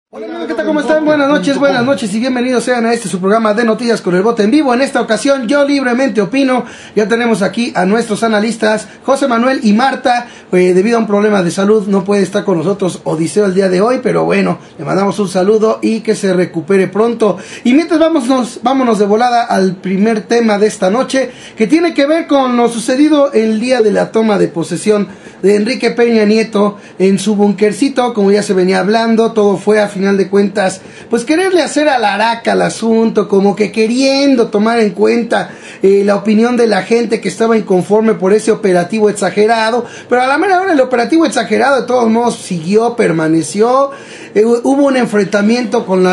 Hola amigos, ¿qué tal? ¿Cómo están? Buenas noches y bienvenidos sean a este su programa de noticias con el bote en vivo. En esta ocasión yo libremente opino. Ya tenemos aquí a nuestros analistas José Manuel y Marta. Debido a un problema de salud no puede estar con nosotros Odiseo el día de hoy, pero bueno, le mandamos un saludo y que se recupere pronto. Y mientras vámonos de volada al primer tema de esta noche, que tiene que ver con lo sucedido el día de la toma de posesión de Enrique Peña Nieto en su bunkercito. Como ya se venía hablando, todo fue a final de cuentas pues quererle hacer a la araca al asunto, como que queriendo tomar en cuenta la opinión de la gente que estaba inconforme por ese operativo exagerado, pero a la mera hora el operativo exagerado de todos modos siguió, permaneció. Hubo un enfrentamiento con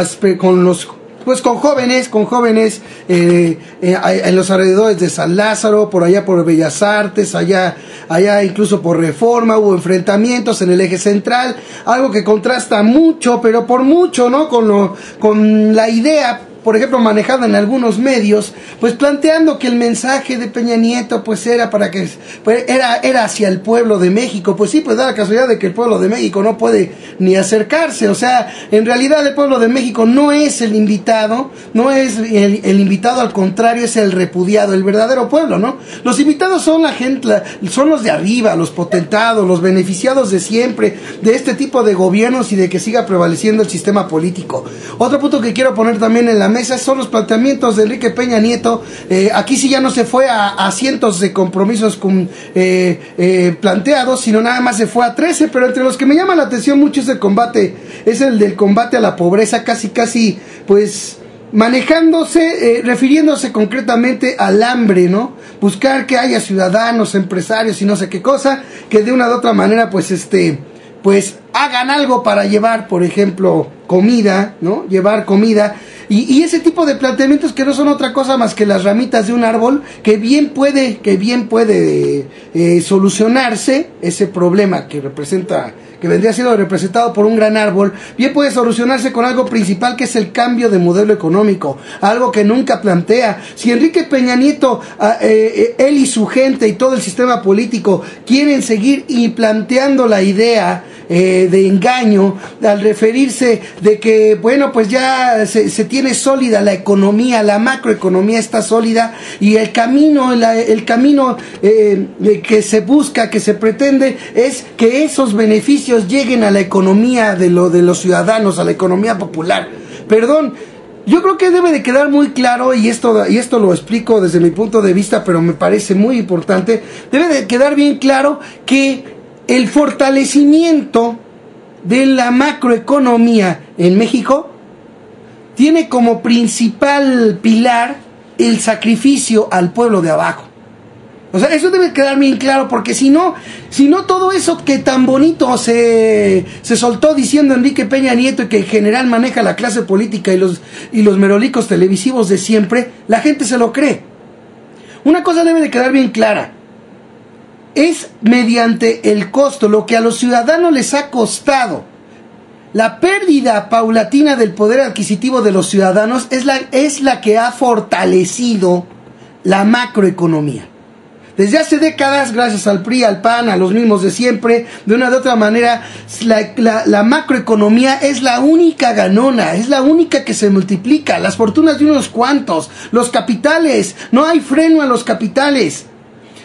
jóvenes en los alrededores de San Lázaro, por allá por Bellas Artes, allá incluso por Reforma. Hubo enfrentamientos en el eje central, algo que contrasta mucho, pero por mucho, ¿no? Con la idea, por ejemplo, manejada en algunos medios, pues planteando que el mensaje de Peña Nieto pues era era hacia el pueblo de México. Pues sí, pues da la casualidad de que el pueblo de México no puede ni acercarse. O sea, en realidad el pueblo de México no es el invitado, no es el invitado, al contrario, es el repudiado, el verdadero pueblo, ¿no? Los invitados son la gente, son los de arriba, los potentados, los beneficiados de siempre, de este tipo de gobiernos y de que siga prevaleciendo el sistema político. Otro punto que quiero poner también en la mesa son los planteamientos de Enrique Peña Nieto. Aquí sí ya no se fue a cientos de compromisos planteados, sino nada más se fue a 13, pero entre los que me llama la atención mucho es el del combate a la pobreza, casi pues manejándose, refiriéndose concretamente al hambre, ¿no? Buscar que haya ciudadanos, empresarios y no sé qué cosa, que de una u otra manera pues hagan algo para llevar, por ejemplo, comida, ¿no? Llevar comida. Y ese tipo de planteamientos que no son otra cosa más que las ramitas de un árbol, que bien puede solucionarse ese problema que vendría siendo representado por un gran árbol, bien puede solucionarse con algo principal, que es el cambio de modelo económico, algo que nunca plantea. Si Enrique Peña Nieto, él y su gente y todo el sistema político quieren seguir y planteando la idea de engaño, al referirse de que, bueno, pues ya se tiene sólida la economía, la macroeconomía está sólida, y el camino que se busca, que se pretende, es que esos beneficios lleguen a la economía de los ciudadanos, a la economía popular. Perdón, yo creo que debe de quedar muy claro, y esto lo explico desde mi punto de vista, pero me parece muy importante. Debe de quedar bien claro que el fortalecimiento de la macroeconomía en México tiene como principal pilar el sacrificio al pueblo de abajo. O sea, eso debe quedar bien claro, porque si no todo eso que tan bonito se soltó diciendo Enrique Peña Nieto, y que en general maneja la clase política y los merolicos televisivos de siempre, la gente se lo cree. Una cosa debe de quedar bien clara: es mediante el costo, lo que a los ciudadanos les ha costado la pérdida paulatina del poder adquisitivo de los ciudadanos, es la que ha fortalecido la macroeconomía. Desde hace décadas, gracias al PRI, al PAN, a los mismos de siempre, de una de otra manera, la macroeconomía es la única ganona, es la única que se multiplica, las fortunas de unos cuantos, los capitales, no hay freno a los capitales.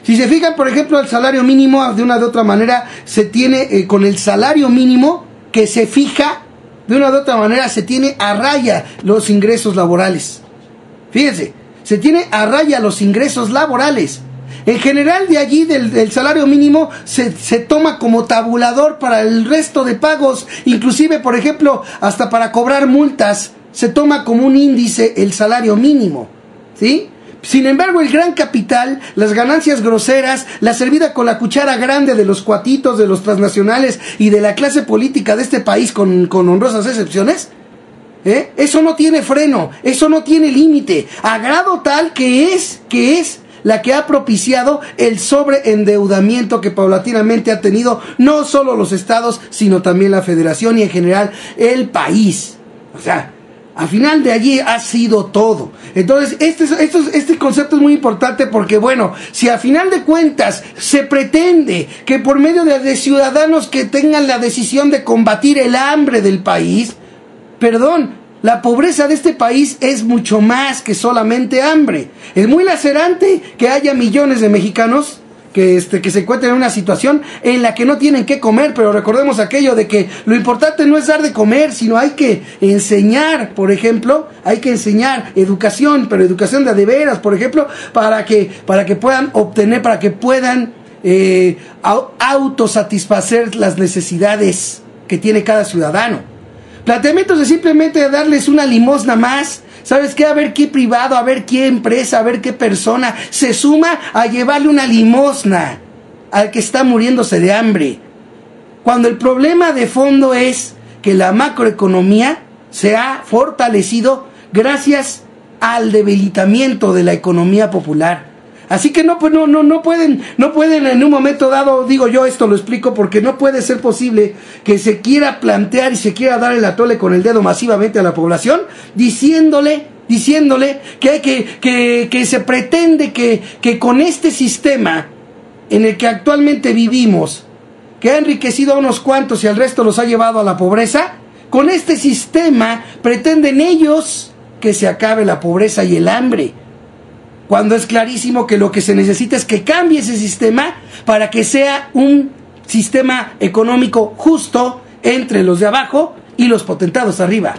Si se fijan, por ejemplo, el salario mínimo, de una de otra manera, se tiene, con el salario mínimo que se fija, de una de otra manera, se tiene a raya los ingresos laborales. Fíjense, se tiene a raya los ingresos laborales. En general, de allí, del salario mínimo, se toma como tabulador para el resto de pagos. Inclusive, por ejemplo, hasta para cobrar multas, se toma como un índice el salario mínimo, ¿sí? Sin embargo, el gran capital, las ganancias groseras, la servida con la cuchara grande de los cuatitos, de los transnacionales y de la clase política de este país, con honrosas excepciones, eso no tiene freno, eso no tiene límite, a grado tal que es la que ha propiciado el sobreendeudamiento que paulatinamente ha tenido no solo los estados, sino también la federación y en general el país. O sea, al final de allí ha sido todo. Entonces, este concepto es muy importante, porque, bueno, si al final de cuentas se pretende que por medio de ciudadanos que tengan la decisión de combatir el hambre del país, Perdón, la pobreza de este país es mucho más que solamente hambre. Es muy lacerante que haya millones de mexicanos que se encuentren en una situación en la que no tienen qué comer, pero recordemos aquello de que lo importante no es dar de comer, sino hay que enseñar, por ejemplo, hay que enseñar educación, pero educación de veras, por ejemplo, para que puedan obtener, para que puedan autosatisfacer las necesidades que tiene cada ciudadano. Planteamientos de simplemente darles una limosna más, ¿sabes qué? A ver qué privado, a ver qué empresa, a ver qué persona se suma a llevarle una limosna al que está muriéndose de hambre. Cuando el problema de fondo es que la macroeconomía se ha fortalecido gracias al debilitamiento de la economía popular. Así que no pueden en un momento dado, digo yo, esto lo explico porque no puede ser posible que se quiera plantear y se quiera dar el atole con el dedo masivamente a la población, diciéndole que se pretende que con este sistema en el que actualmente vivimos, que ha enriquecido a unos cuantos y al resto los ha llevado a la pobreza, con este sistema pretenden ellos que se acabe la pobreza y el hambre. Cuando es clarísimo que lo que se necesita es que cambie ese sistema para que sea un sistema económico justo entre los de abajo y los potentados arriba.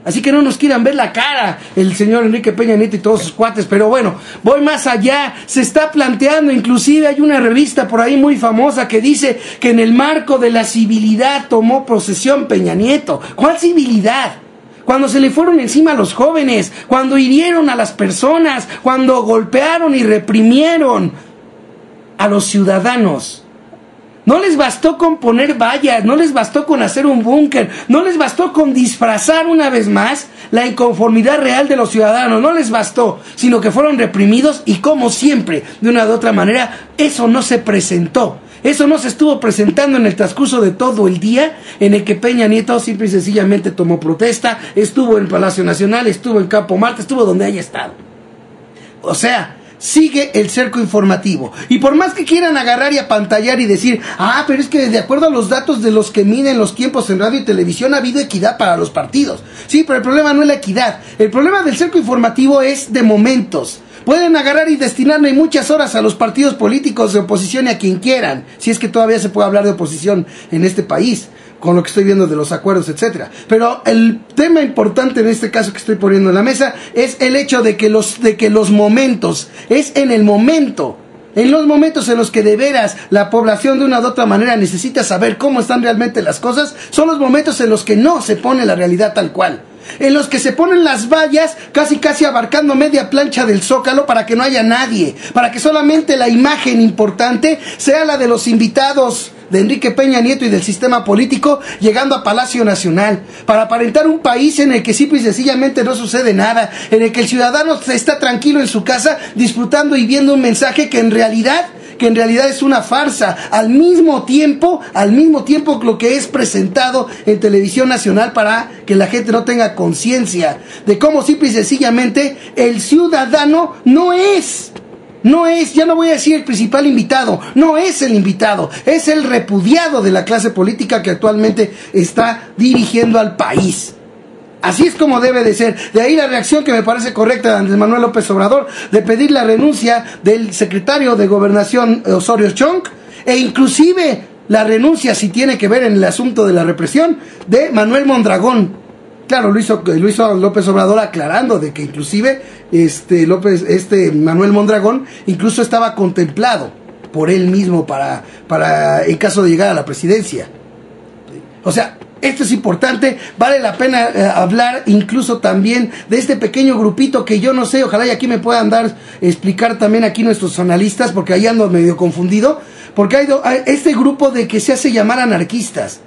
Así que no nos quieran ver la cara el señor Enrique Peña Nieto y todos sus cuates, pero bueno, voy más allá. Se está planteando, inclusive hay una revista por ahí muy famosa que dice que en el marco de la civilidad tomó posesión Peña Nieto. ¿Cuál civilidad? Cuando se le fueron encima a los jóvenes, cuando hirieron a las personas, cuando golpearon y reprimieron a los ciudadanos. No les bastó con poner vallas, no les bastó con hacer un búnker, no les bastó con disfrazar una vez más la inconformidad real de los ciudadanos, no les bastó, sino que fueron reprimidos y como siempre, de una u otra manera, eso no se presentó. Eso no se estuvo presentando en el transcurso de todo el día en el que Peña Nieto simple y sencillamente tomó protesta, estuvo en Palacio Nacional, estuvo en Campo Marte, estuvo donde haya estado. O sea, sigue el cerco informativo. Y por más que quieran agarrar y apantallar y decir, pero es que de acuerdo a los datos de los que miden los tiempos en radio y televisión ha habido equidad para los partidos. Sí, pero el problema no es la equidad. El problema del cerco informativo es de momentos. Pueden agarrar y destinarle muchas horas a los partidos políticos de oposición y a quien quieran, si es que todavía se puede hablar de oposición en este país, con lo que estoy viendo de los acuerdos, etcétera. Pero el tema importante en este caso que estoy poniendo en la mesa es el hecho de que los momentos, es en los momentos en los que de veras la población de una u otra manera necesita saber cómo están realmente las cosas, son los momentos en los que no se pone la realidad tal cual. En los que se ponen las vallas casi abarcando media plancha del Zócalo para que no haya nadie, para que solamente la imagen importante sea la de los invitados de Enrique Peña Nieto y del sistema político llegando a Palacio Nacional, para aparentar un país en el que simple y sencillamente no sucede nada, en el que el ciudadano está tranquilo en su casa disfrutando y viendo un mensaje que en realidad es una farsa, al mismo tiempo lo que es presentado en televisión nacional para que la gente no tenga conciencia de cómo simple y sencillamente el ciudadano no es, ya no voy a decir el principal invitado, no es el invitado, es el repudiado de la clase política que actualmente está dirigiendo al país. Así es como debe de ser. De ahí la reacción que me parece correcta de Andrés Manuel López Obrador de pedir la renuncia del secretario de Gobernación Osorio Chong e inclusive la renuncia, si tiene que ver en el asunto de la represión, de Manuel Mondragón. Claro, lo hizo López Obrador aclarando de que inclusive Manuel Mondragón incluso estaba contemplado por él mismo para en caso de llegar a la presidencia. O sea, esto es importante, vale la pena hablar incluso también de este pequeño grupito que yo no sé, ojalá y aquí me puedan explicar también aquí nuestros analistas, porque ahí ando medio confundido, porque hay este grupo de que se hace llamar anarquistas.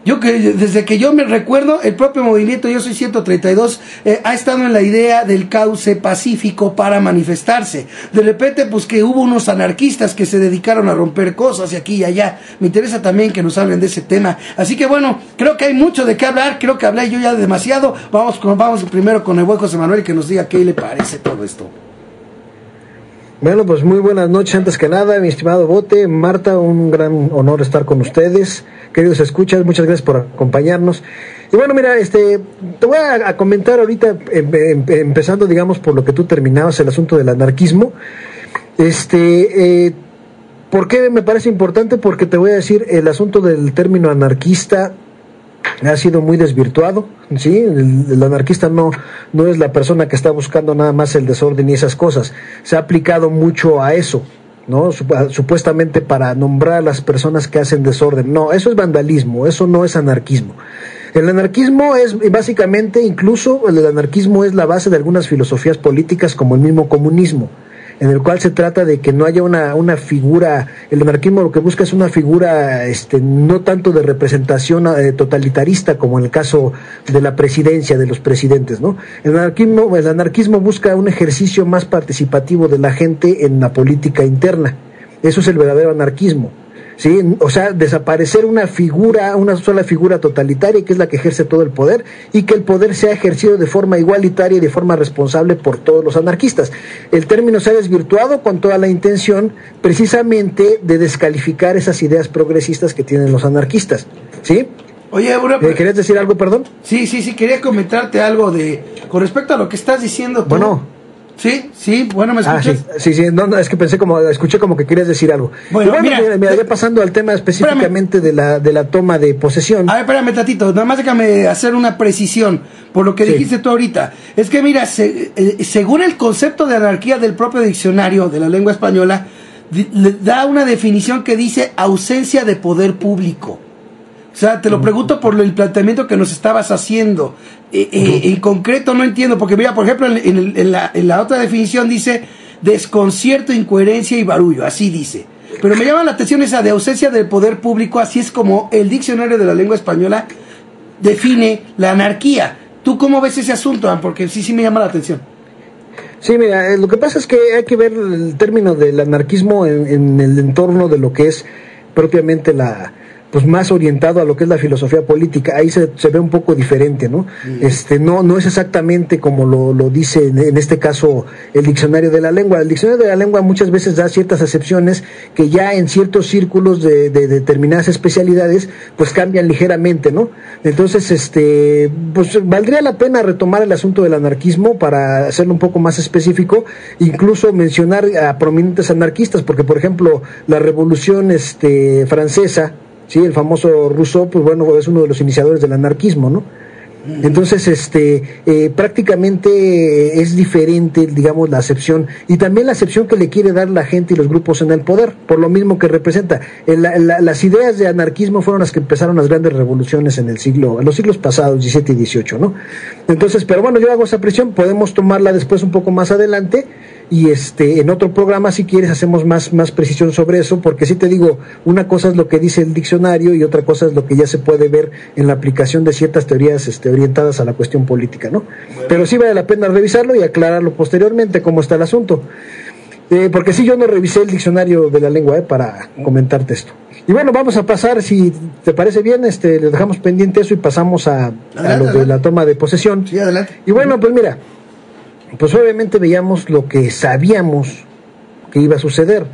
Desde que yo me recuerdo, el propio movimiento Yo Soy 132 ha estado en la idea del cauce pacífico para manifestarse. De repente, pues que hubo unos anarquistas que se dedicaron a romper cosas y aquí y allá. Me interesa también que nos hablen de ese tema. Así que bueno, creo que hay mucho de qué hablar, creo que hablé yo ya demasiado. Vamos primero con el buen José Manuel que nos diga qué le parece todo esto. Bueno, pues muy buenas noches antes que nada, mi estimado Bote, Marta, un gran honor estar con ustedes, queridos escuchas, muchas gracias por acompañarnos. Y bueno, mira, te voy a comentar ahorita, empezando, digamos, por lo que tú terminabas, el asunto del anarquismo. ¿Por qué me parece importante? Porque te voy a decir, el asunto del término anarquista ha sido muy desvirtuado, ¿sí? El anarquista no es la persona que está buscando nada más el desorden y esas cosas. Se ha aplicado mucho a eso, ¿no? Supuestamente para nombrar a las personas que hacen desorden. No, eso es vandalismo, eso no es anarquismo. El anarquismo es básicamente, incluso el anarquismo es la base de algunas filosofías políticas como el mismo comunismo, en el cual se trata de que no haya una figura. El anarquismo lo que busca es una figura no tanto de representación totalitarista como en el caso de la presidencia, de los presidentes, ¿no? El anarquismo busca un ejercicio más participativo de la gente en la política interna. Eso es el verdadero anarquismo, ¿sí? O sea, desaparecer una sola figura totalitaria que es la que ejerce todo el poder, y que el poder sea ejercido de forma igualitaria y de forma responsable por todos los anarquistas. El término se ha desvirtuado con toda la intención precisamente de descalificar esas ideas progresistas que tienen los anarquistas, ¿sí? Oye, ¿querías decir algo, perdón? Sí, quería comentarte algo con respecto a lo que estás diciendo tú. Bueno. Sí, bueno, ¿me escuchas? Sí, no, es que escuché como que querías decir algo. Bueno, mira, ya pasando al tema específicamente de la toma de posesión. A ver, espérame tantito, nada más déjame hacer una precisión por lo que dijiste tú ahorita. Es que mira, según el concepto de anarquía del propio diccionario de la lengua española, le da una definición que dice ausencia de poder público. O sea, te lo pregunto por el planteamiento que nos estabas haciendo. En concreto no entiendo, porque mira, por ejemplo, en la otra definición dice desconcierto, incoherencia y barullo, así dice. Pero me llama la atención esa de ausencia del poder público, así es como el diccionario de la lengua española define la anarquía. ¿Tú cómo ves ese asunto? Porque sí me llama la atención. Sí, mira, lo que pasa es que hay que ver el término del anarquismo en el entorno de lo que es propiamente pues más orientado a lo que es la filosofía política. Ahí se ve un poco diferente, ¿no? No es exactamente como lo dice en este caso el diccionario de la lengua. El diccionario de la lengua muchas veces da ciertas excepciones que ya en ciertos círculos de determinadas especialidades pues cambian ligeramente, ¿no? Entonces, pues valdría la pena retomar el asunto del anarquismo para hacerlo un poco más específico, incluso mencionar a prominentes anarquistas, porque por ejemplo la Revolución francesa, sí, el famoso Rousseau, pues bueno, es uno de los iniciadores del anarquismo, ¿no? Entonces, prácticamente es diferente, digamos, la acepción, y también la acepción que le quiere dar la gente y los grupos en el poder, por lo mismo que representa. Las ideas de anarquismo fueron las que empezaron las grandes revoluciones en los siglos pasados, 17 y 18, ¿no? Entonces, pero bueno, yo hago esa presión, podemos tomarla después un poco más adelante, y en otro programa, si quieres, hacemos más precisión sobre eso, porque sí te digo, una cosa es lo que dice el diccionario y otra cosa es lo que ya se puede ver en la aplicación de ciertas teorías orientadas a la cuestión política, ¿no? Bueno. Pero sí vale la pena revisarlo y aclararlo posteriormente cómo está el asunto, porque sí, yo no revisé el diccionario de la lengua para comentarte esto. Y bueno, vamos a pasar, si te parece bien, le dejamos pendiente eso y pasamos a lo de la toma de posesión. Sí, adelante. Y bueno, pues mira, pues obviamente veíamos lo que sabíamos que iba a suceder.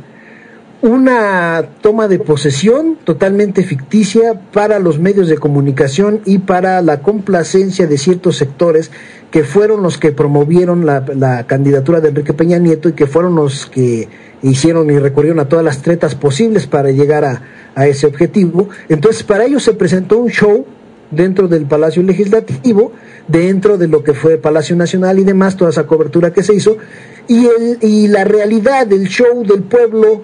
Una toma de posesión totalmente ficticia para los medios de comunicación y para la complacencia de ciertos sectores que fueron los que promovieron la candidatura de Enrique Peña Nieto y que fueron los que hicieron y recurrieron a todas las tretas posibles para llegar a ese objetivo. Entonces, para ello se presentó un show dentro del Palacio Legislativo, dentro de lo que fue Palacio Nacional y demás, toda esa cobertura que se hizo, y la realidad del show del pueblo,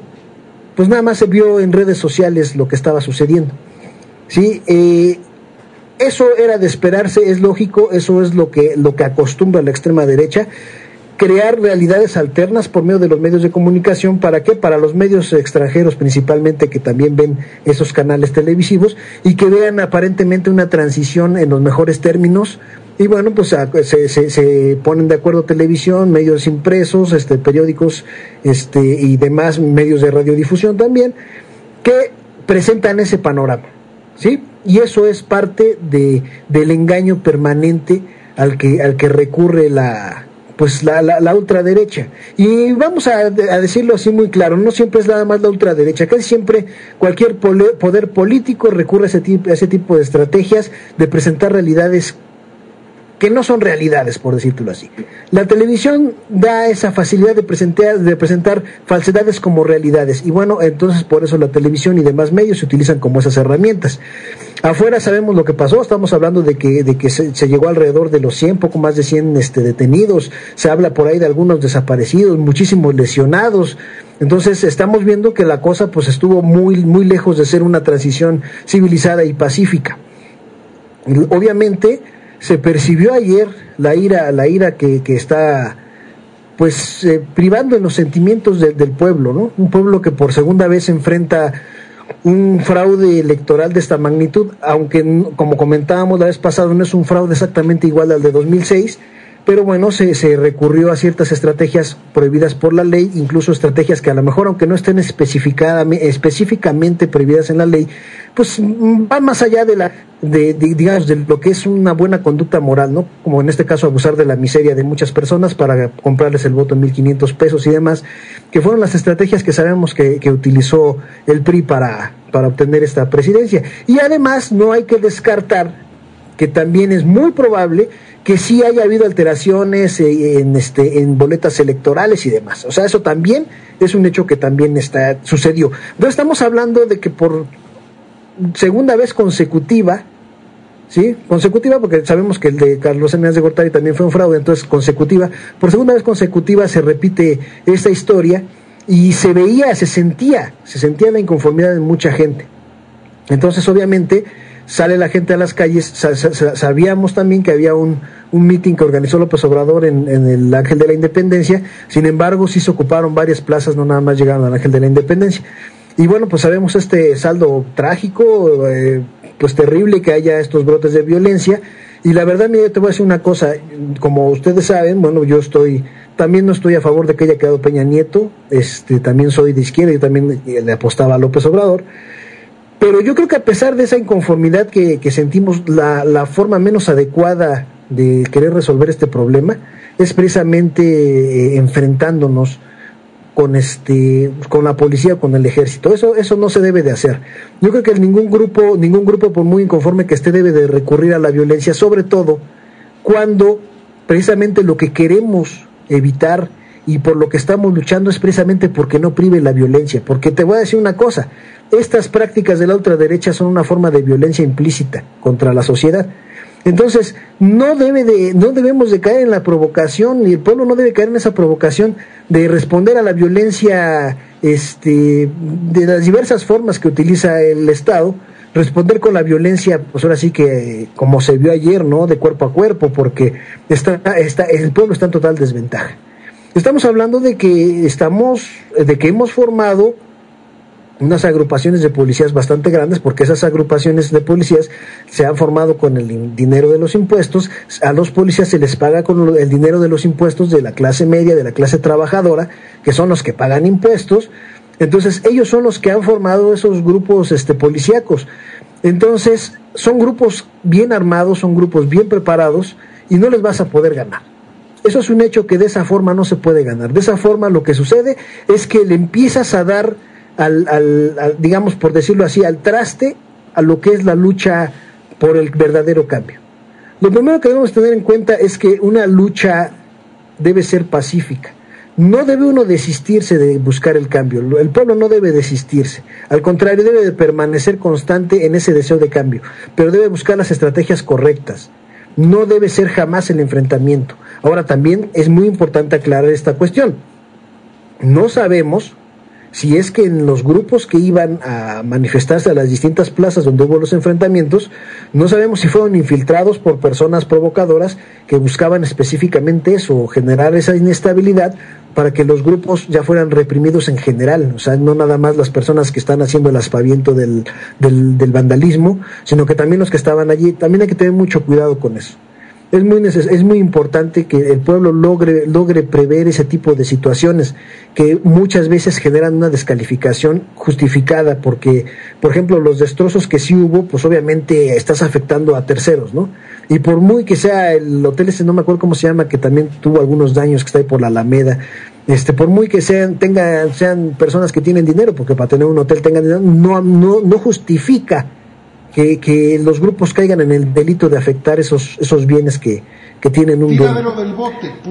pues nada más se vio en redes sociales lo que estaba sucediendo, ¿sí? Eso era de esperarse, es lógico, eso es lo que acostumbra la extrema derecha, crear realidades alternas por medio de los medios de comunicación. ¿Para qué? Para los medios extranjeros principalmente, que también ven esos canales televisivos y que vean aparentemente una transición en los mejores términos. Y bueno, pues se ponen de acuerdo televisión, medios impresos, periódicos y demás medios de radiodifusión también, que presentan ese panorama, ¿sí? Y eso es parte del engaño permanente al que recurre pues la ultraderecha. Y vamos a decirlo así muy claro, no siempre es nada más la ultraderecha, casi siempre cualquier poder político recurre a ese tipo de estrategias de presentar realidades que no son realidades, por decirlo así. La televisión da esa facilidad de presentar falsedades como realidades, y bueno, entonces por eso la televisión y demás medios se utilizan como esas herramientas. Afuera sabemos lo que pasó, estamos hablando de que se llegó alrededor de los 100, poco más de 100 detenidos, se habla por ahí de algunos desaparecidos, muchísimos lesionados. Entonces estamos viendo que la cosa pues estuvo muy, muy lejos de ser una transición civilizada y pacífica. Obviamente se percibió ayer la ira que está pues privando en los sentimientos del pueblo, ¿no? Un pueblo que por segunda vez enfrenta un fraude electoral de esta magnitud, aunque como comentábamos la vez pasada no es un fraude exactamente igual al de 2006, pero bueno, se recurrió a ciertas estrategias prohibidas por la ley, incluso estrategias que a lo mejor, aunque no estén específicamente prohibidas en la ley, pues van más allá digamos, de lo que es una buena conducta moral, ¿no? Como en este caso abusar de la miseria de muchas personas para comprarles el voto en 1,500 pesos y demás, que fueron las estrategias que sabemos que utilizó el PRI para obtener esta presidencia. Y además no hay que descartar que también es muy probable que sí haya habido alteraciones en boletas electorales y demás. O sea, eso también es un hecho que también sucedió. Entonces estamos hablando de que por segunda vez consecutiva, ¿sí? Consecutiva porque sabemos que el de Carlos Salinas de Gortari también fue un fraude, entonces consecutiva, por segunda vez consecutiva se repite esta historia y se sentía la inconformidad de mucha gente. Entonces obviamente sale la gente a las calles. Sabíamos también que había un meeting que organizó López Obrador en el Ángel de la Independencia, sin embargo sí se ocuparon varias plazas, no nada más llegaron al Ángel de la Independencia. Y bueno, pues sabemos este saldo trágico, pues terrible, que haya estos brotes de violencia. Y la verdad, mira, te voy a decir una cosa, como ustedes saben, bueno, también no estoy a favor de que haya quedado Peña Nieto, también soy de izquierda, yo también le apostaba a López Obrador. Pero yo creo que a pesar de esa inconformidad que sentimos, la forma menos adecuada de querer resolver este problema es precisamente enfrentándonos con la policía o con el ejército. Eso no se debe de hacer. Yo creo que ningún grupo por muy inconforme que esté debe de recurrir a la violencia, sobre todo cuando precisamente lo que queremos evitar y por lo que estamos luchando es precisamente porque no prive la violencia. Porque te voy a decir una cosa, estas prácticas de la ultraderecha son una forma de violencia implícita contra la sociedad. Entonces, no debemos de caer en la provocación, y el pueblo no debe caer en esa provocación de responder a la violencia de las diversas formas que utiliza el Estado, responder con la violencia, pues ahora sí que como se vio ayer, ¿no? De cuerpo a cuerpo, porque el pueblo está en total desventaja. Estamos hablando de que hemos formado unas agrupaciones de policías bastante grandes, porque esas agrupaciones de policías se han formado con el dinero de los impuestos. A los policías se les paga con el dinero de los impuestos de la clase media, de la clase trabajadora, que son los que pagan impuestos. Entonces ellos son los que han formado esos grupos policíacos. Entonces son grupos bien armados, son grupos bien preparados, y no les vas a poder ganar. Eso es un hecho que de esa forma no se puede ganar. De esa forma lo que sucede es que le empiezas a dar digamos, por decirlo así, al traste a lo que es la lucha por el verdadero cambio. Lo primero que debemos tener en cuenta es que una lucha debe ser pacífica. No debe uno desistirse de buscar el cambio. El pueblo no debe desistirse. Al contrario, debe de permanecer constante en ese deseo de cambio, pero debe buscar las estrategias correctas. No debe ser jamás el enfrentamiento. Ahora, también es muy importante aclarar esta cuestión. No sabemos si es que en los grupos que iban a manifestarse a las distintas plazas donde hubo los enfrentamientos, no sabemos si fueron infiltrados por personas provocadoras que buscaban específicamente eso, generar esa inestabilidad para que los grupos ya fueran reprimidos en general. O sea, no nada más las personas que están haciendo el aspaviento del vandalismo, sino que también los que estaban allí. También hay que tener mucho cuidado con eso. Es muy importante que el pueblo logre prever ese tipo de situaciones que muchas veces generan una descalificación justificada, porque, por ejemplo, los destrozos que sí hubo, pues obviamente estás afectando a terceros, ¿no? Y por muy que sea el hotel ese, no me acuerdo cómo se llama, que también tuvo algunos daños, que está ahí por la Alameda, por muy que sean personas que tienen dinero, porque para tener un hotel tengan dinero, no justifica que los grupos caigan en el delito de afectar esos bienes que tienen un dueño.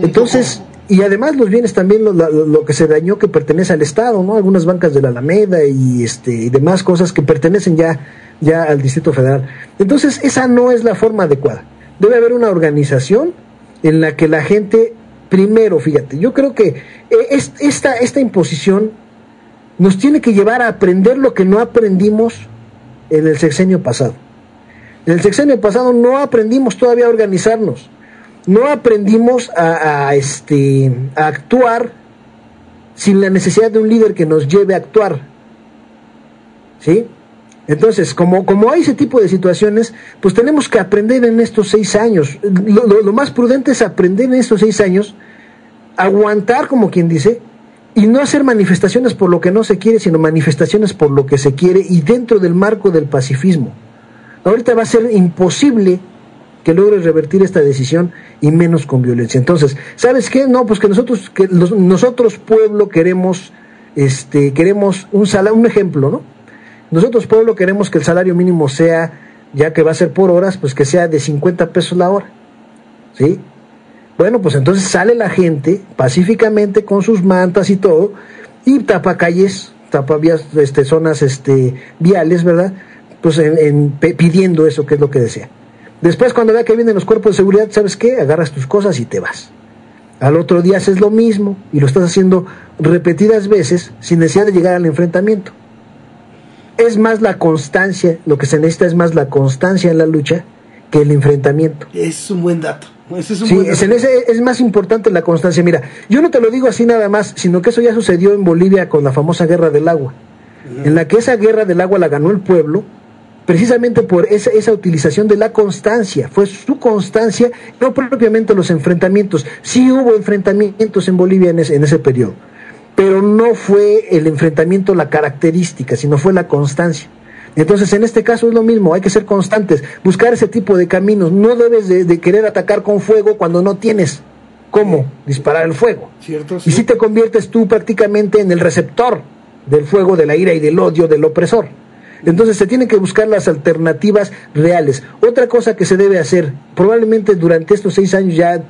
Entonces, y además los bienes también, lo que se dañó que pertenece al Estado, ¿no? Algunas bancas de la Alameda y demás cosas que pertenecen ya al Distrito Federal. Entonces, esa no es la forma adecuada. Debe haber una organización en la que la gente, primero, fíjate, yo creo que esta imposición nos tiene que llevar a aprender lo que no aprendimos en el sexenio pasado. En el sexenio pasado no aprendimos todavía a organizarnos, no aprendimos a actuar sin la necesidad de un líder que nos lleve a actuar, ¿sí? Entonces, como hay ese tipo de situaciones, pues tenemos que aprender en estos 6 años. Lo más prudente es aprender en estos 6 años, aguantar, como quien dice, y no hacer manifestaciones por lo que no se quiere, sino manifestaciones por lo que se quiere y dentro del marco del pacifismo. Ahorita va a ser imposible que logres revertir esta decisión y menos con violencia. Entonces, ¿sabes qué? No, pues que nosotros pueblo queremos un ejemplo, ¿no? Nosotros pueblo queremos que el salario mínimo sea, ya que va a ser por horas, pues que sea de 50 pesos la hora, ¿sí? Bueno, pues entonces sale la gente pacíficamente con sus mantas y todo, y tapa calles, tapa vías, zonas viales, ¿verdad? Pues pidiendo eso, que es lo que desea. Después, cuando vea que vienen los cuerpos de seguridad, ¿sabes qué? Agarras tus cosas y te vas. Al otro día haces lo mismo, y lo estás haciendo repetidas veces, sin necesidad de llegar al enfrentamiento. Es más la constancia, lo que se necesita es más la constancia en la lucha que el enfrentamiento. Es un buen dato. Es más importante la constancia. Mira, yo no te lo digo así nada más, sino que eso ya sucedió en Bolivia con la famosa Guerra del Agua, en la que esa Guerra del Agua la ganó el pueblo, precisamente por esa utilización de la constancia. Fue su constancia, no propiamente los enfrentamientos. Sí hubo enfrentamientos en Bolivia en ese periodo, pero no fue el enfrentamiento la característica, sino fue la constancia. Entonces, en este caso es lo mismo, hay que ser constantes, buscar ese tipo de caminos. No debes de querer atacar con fuego cuando no tienes cómo disparar el fuego. ¿Cierto? Sí. Y si te conviertes tú prácticamente en el receptor del fuego, de la ira y del odio del opresor. Entonces se tienen que buscar las alternativas reales. Otra cosa que se debe hacer, probablemente durante estos 6 años ya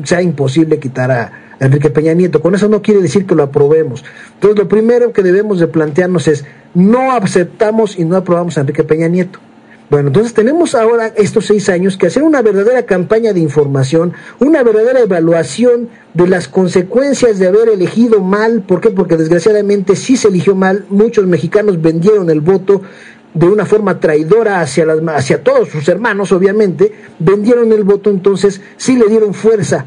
sea imposible quitar a Enrique Peña Nieto. Con eso no quiere decir que lo aprobemos. Entonces lo primero que debemos de plantearnos es: no aceptamos y no aprobamos a Enrique Peña Nieto. Bueno, entonces tenemos ahora estos 6 años que hacer una verdadera campaña de información, una verdadera evaluación de las consecuencias de haber elegido mal. ¿Por qué? Porque desgraciadamente sí se eligió mal. Muchos mexicanos vendieron el voto de una forma traidora hacia todos sus hermanos, obviamente. Vendieron el voto, entonces sí le dieron fuerza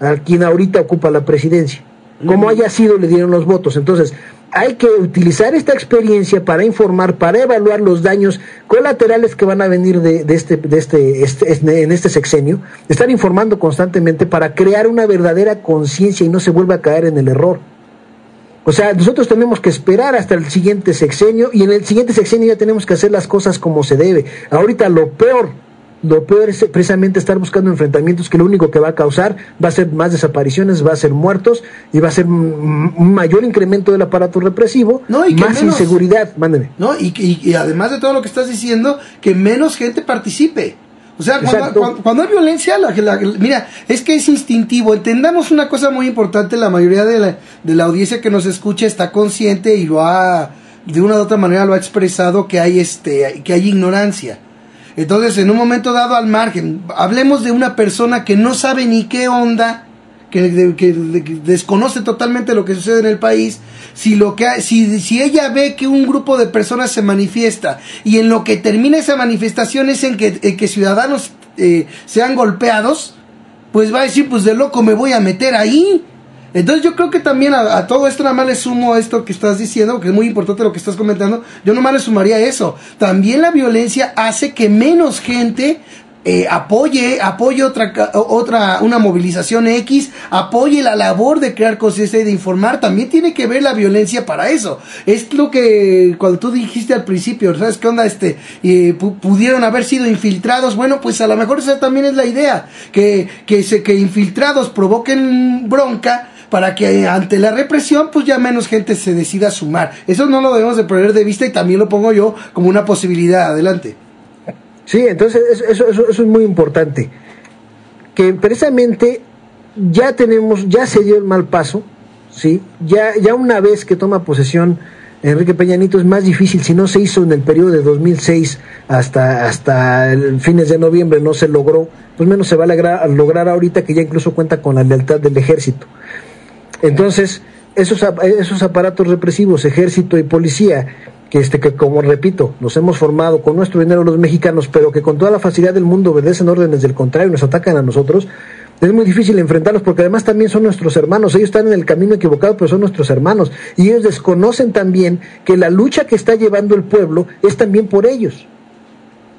a quien ahorita ocupa la presidencia. Como haya sido, le dieron los votos. Entonces hay que utilizar esta experiencia para informar, para evaluar los daños colaterales que van a venir en este sexenio, estar informando constantemente para crear una verdadera conciencia y no se vuelva a caer en el error. O sea, nosotros tenemos que esperar hasta el siguiente sexenio, y en el siguiente sexenio ya tenemos que hacer las cosas como se debe. Ahorita lo peor es precisamente estar buscando enfrentamientos que lo único que va a causar va a ser más desapariciones, va a ser muertos, y va a ser un mayor incremento del aparato represivo, más inseguridad. Mándeme. No, y además de todo lo que estás diciendo, que menos gente participe. O sea, cuando hay violencia, mira, es que es instintivo. Entendamos una cosa muy importante: la mayoría de la audiencia que nos escucha está consciente y de una u otra manera lo ha expresado, que hay ignorancia. Entonces, en un momento dado, al margen, hablemos de una persona que no sabe ni qué onda, que desconoce totalmente lo que sucede en el país. Si ella ve que un grupo de personas se manifiesta, y en lo que termina esa manifestación es en que ciudadanos sean golpeados, pues va a decir: pues de loco me voy a meter ahí. Entonces yo creo que también a todo esto nada más le sumo esto que estás diciendo, que es muy importante lo que estás comentando. Yo nada más le sumaría eso. También la violencia hace que menos gente apoye una movilización X, apoye la labor de crear conciencia y de informar. También tiene que ver la violencia para eso. Es lo que cuando tú dijiste al principio, ¿sabes qué onda? Pudieron haber sido infiltrados. Bueno, pues a lo mejor esa también es la idea, que infiltrados provoquen bronca, para que ante la represión pues ya menos gente se decida a sumar. Eso no lo debemos de perder de vista, y también lo pongo yo como una posibilidad. Adelante. Sí, entonces eso es muy importante, que precisamente ya se dio el mal paso, ¿sí? Ya una vez que toma posesión Enrique Peña Nieto es más difícil. Si no se hizo en el periodo de 2006 hasta el fines de noviembre, no se logró, pues menos se va a lograr ahorita, que ya incluso cuenta con la lealtad del ejército. Entonces, esos aparatos represivos, ejército y policía, que como repito, nos hemos formado con nuestro dinero los mexicanos, pero que con toda la facilidad del mundo obedecen órdenes del contrario, nos atacan a nosotros, es muy difícil enfrentarlos, porque además también son nuestros hermanos. Ellos están en el camino equivocado, pero son nuestros hermanos, y ellos desconocen también que la lucha que está llevando el pueblo es también por ellos.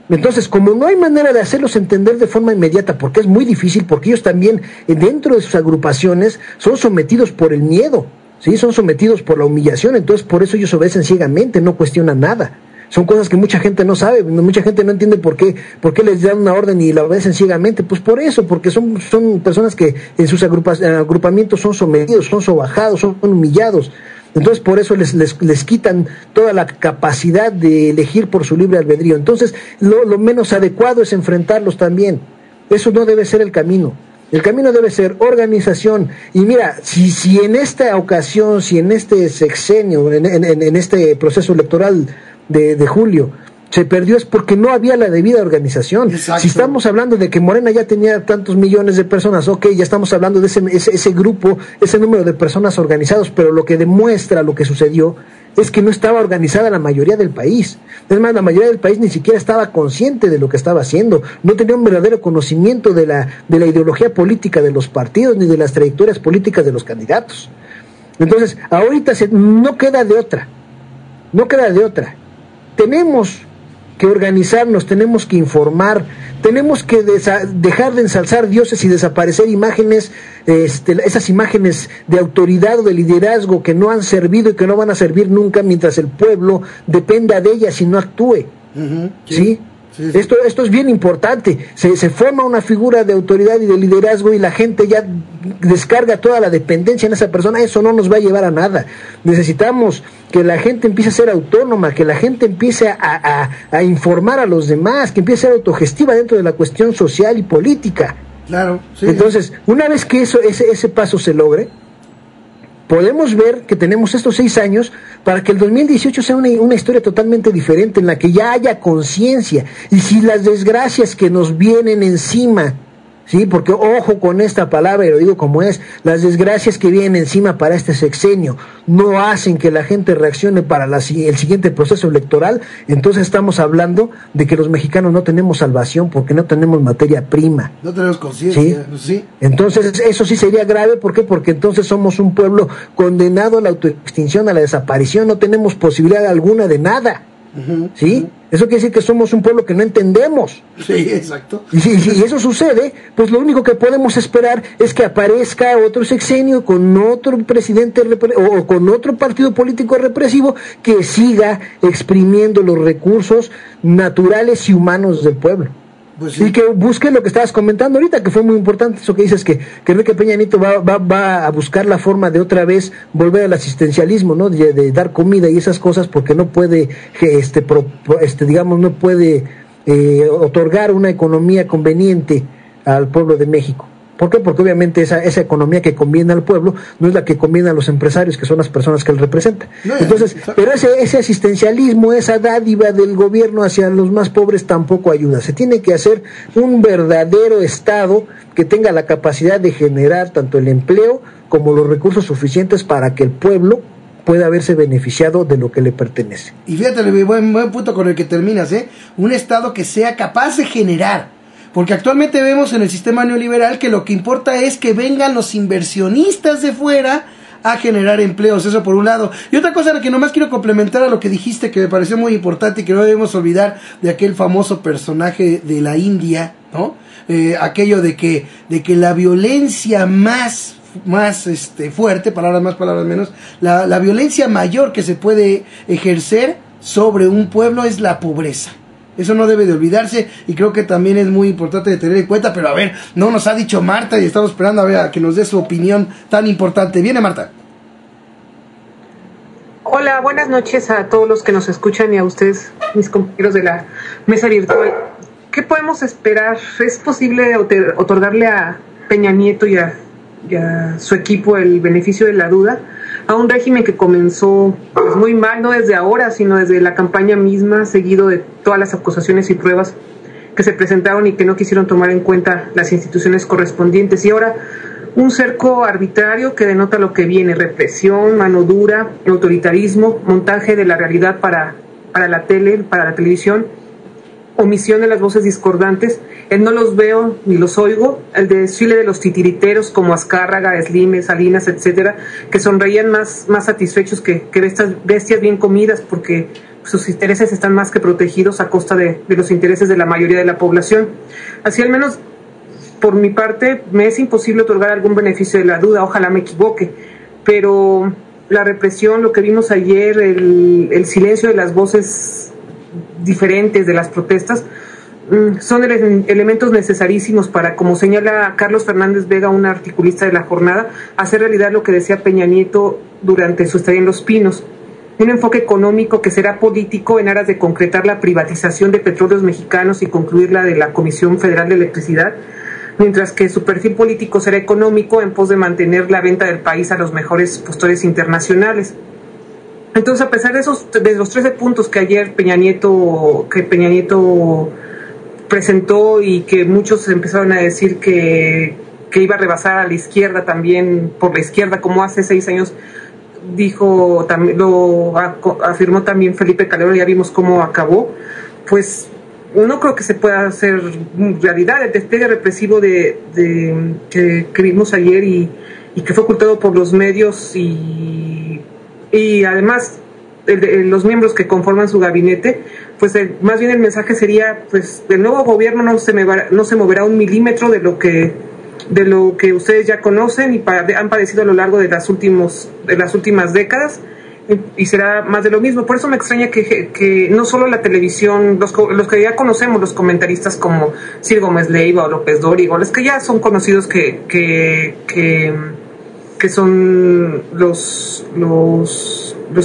Entonces, como no hay manera de hacerlos entender de forma inmediata, porque es muy difícil, porque ellos también dentro de sus agrupaciones son sometidos por el miedo, ¿sí? Son sometidos por la humillación. Entonces por eso ellos obedecen ciegamente, no cuestionan nada. Son cosas que mucha gente no sabe, mucha gente no entiende por qué les dan una orden y la obedecen ciegamente. Pues por eso, porque son personas que en sus agrupamientos son sometidos, son sobajados, son humillados. Entonces por eso les quitan toda la capacidad de elegir por su libre albedrío. Entonces lo menos adecuado es enfrentarlos también. Eso no debe ser el camino. El camino debe ser organización. Y mira, si en esta ocasión, si en este sexenio, en este proceso electoral de julio, se perdió, es porque no había la debida organización. Exacto. Si estamos hablando de que Morena ya tenía tantos millones de personas, ok, ya estamos hablando de ese grupo, ese número de personas organizados, pero lo que demuestra lo que sucedió es que no estaba organizada la mayoría del país. Es más, la mayoría del país ni siquiera estaba consciente de lo que estaba haciendo, no tenía un verdadero conocimiento de la ideología política de los partidos, ni de las trayectorias políticas de los candidatos. Entonces, ahorita no queda de otra. Tenemos que organizarnos, tenemos que informar, tenemos que dejar de ensalzar dioses y desaparecer imágenes, esas imágenes de autoridad o de liderazgo que no han servido y que no van a servir nunca mientras el pueblo dependa de ellas y no actúe. ¿Sí? Sí. Esto es bien importante. Se forma una figura de autoridad y de liderazgo y la gente ya descarga toda la dependencia en esa persona. Eso no nos va a llevar a nada. Necesitamos que la gente empiece a ser autónoma, que la gente empiece a informar a los demás, que empiece a ser autogestiva dentro de la cuestión social y política. Claro, sí. Entonces, una vez que ese paso se logre, podemos ver que tenemos estos 6 años para que el 2018 sea una historia totalmente diferente, en la que ya haya conciencia. Y si las desgracias que nos vienen encima, ¿sí? Porque ojo con esta palabra, y lo digo como es, las desgracias que vienen encima para este sexenio no hacen que la gente reaccione para el siguiente proceso electoral, entonces estamos hablando de que los mexicanos no tenemos salvación, porque no tenemos materia prima. No tenemos conciencia, ¿sí? ¿Sí? Entonces eso sí sería grave. ¿Por qué? Porque entonces somos un pueblo condenado a la autoextinción, a la desaparición, no tenemos posibilidad alguna de nada. ¿Sí? Eso quiere decir que somos un pueblo que no entendemos. Sí, exacto. Y si eso sucede, pues lo único que podemos esperar es que aparezca otro sexenio con otro presidente o con otro partido político represivo que siga exprimiendo los recursos naturales y humanos del pueblo. Pues sí. Y que busque lo que estabas comentando ahorita, que fue muy importante eso que dices, que Enrique Peña Nieto va a buscar la forma de otra vez volver al asistencialismo, ¿no? De dar comida y esas cosas, porque no puede, no puede otorgar una economía conveniente al pueblo de México. ¿Por qué? Porque obviamente esa economía que conviene al pueblo no es la que conviene a los empresarios, que son las personas que él representa. Entonces, pero ese asistencialismo, esa dádiva del gobierno hacia los más pobres tampoco ayuda. Se tiene que hacer un verdadero Estado que tenga la capacidad de generar tanto el empleo como los recursos suficientes para que el pueblo pueda haberse beneficiado de lo que le pertenece. Y fíjate, buen punto con el que terminas, un Estado que sea capaz de generar. Porque actualmente vemos en el sistema neoliberal que lo que importa es que vengan los inversionistas de fuera a generar empleos, eso por un lado. Y otra cosa que nomás quiero complementar a lo que dijiste, que me pareció muy importante y que no debemos olvidar, de aquel famoso personaje de la India, ¿no? Aquello de que la violencia más fuerte, palabras más, palabras menos, la violencia mayor que se puede ejercer sobre un pueblo es la pobreza. Eso no debe de olvidarse y creo que también es muy importante de tener en cuenta. Pero a ver, no nos ha dicho Marta y estamos esperando a ver a que nos dé su opinión tan importante. Viene Marta. Hola, buenas noches a todos los que nos escuchan y a ustedes, mis compañeros de la mesa virtual. ¿Qué podemos esperar? ¿Es posible otorgarle a Peña Nieto y a su equipo el beneficio de la duda a un régimen que comenzó pues muy mal, no desde ahora, sino desde la campaña misma, seguido de todas las acusaciones y pruebas que se presentaron y que no quisieron tomar en cuenta las instituciones correspondientes? Y ahora un cerco arbitrario que denota lo que viene: represión, mano dura, autoritarismo, montaje de la realidad para la tele, para la televisión, omisión de las voces discordantes. El no los veo ni los oigo, el desfile de los titiriteros como Azcárraga, Slimes, Salinas, etcétera, que sonreían más satisfechos que estas bestias bien comidas, porque sus intereses están más que protegidos a costa de los intereses de la mayoría de la población. Así, al menos por mi parte, me es imposible otorgar algún beneficio de la duda, ojalá me equivoque, pero la represión, lo que vimos ayer, el silencio de las voces diferentes, de las protestas, son elementos necesarísimos para, como señala Carlos Fernández Vega, un articulista de La Jornada, hacer realidad lo que decía Peña Nieto durante su estadía en Los Pinos: un enfoque económico que será político en aras de concretar la privatización de petróleos mexicanos y concluir la de la Comisión Federal de Electricidad, mientras que su perfil político será económico en pos de mantener la venta del país a los mejores postores internacionales. Entonces, a pesar de los 13 puntos que ayer Peña Nieto presentó y que muchos empezaron a decir que iba a rebasar a la izquierda también, por la izquierda, como hace 6 años dijo, también lo afirmó también Felipe Calderón, ya vimos cómo acabó, pues no creo que se pueda hacer realidad el despliegue represivo que vimos ayer y que fue ocultado por los medios y además los miembros que conforman su gabinete. Pues más bien el mensaje sería, pues el nuevo gobierno no se moverá un milímetro de lo que ustedes ya conocen y han padecido a lo largo de las últimas décadas, y será más de lo mismo. Por eso me extraña que no solo la televisión, los que ya conocemos, los comentaristas como Ciro Gómez Leiva o López Dórigo, los que ya son conocidos que son los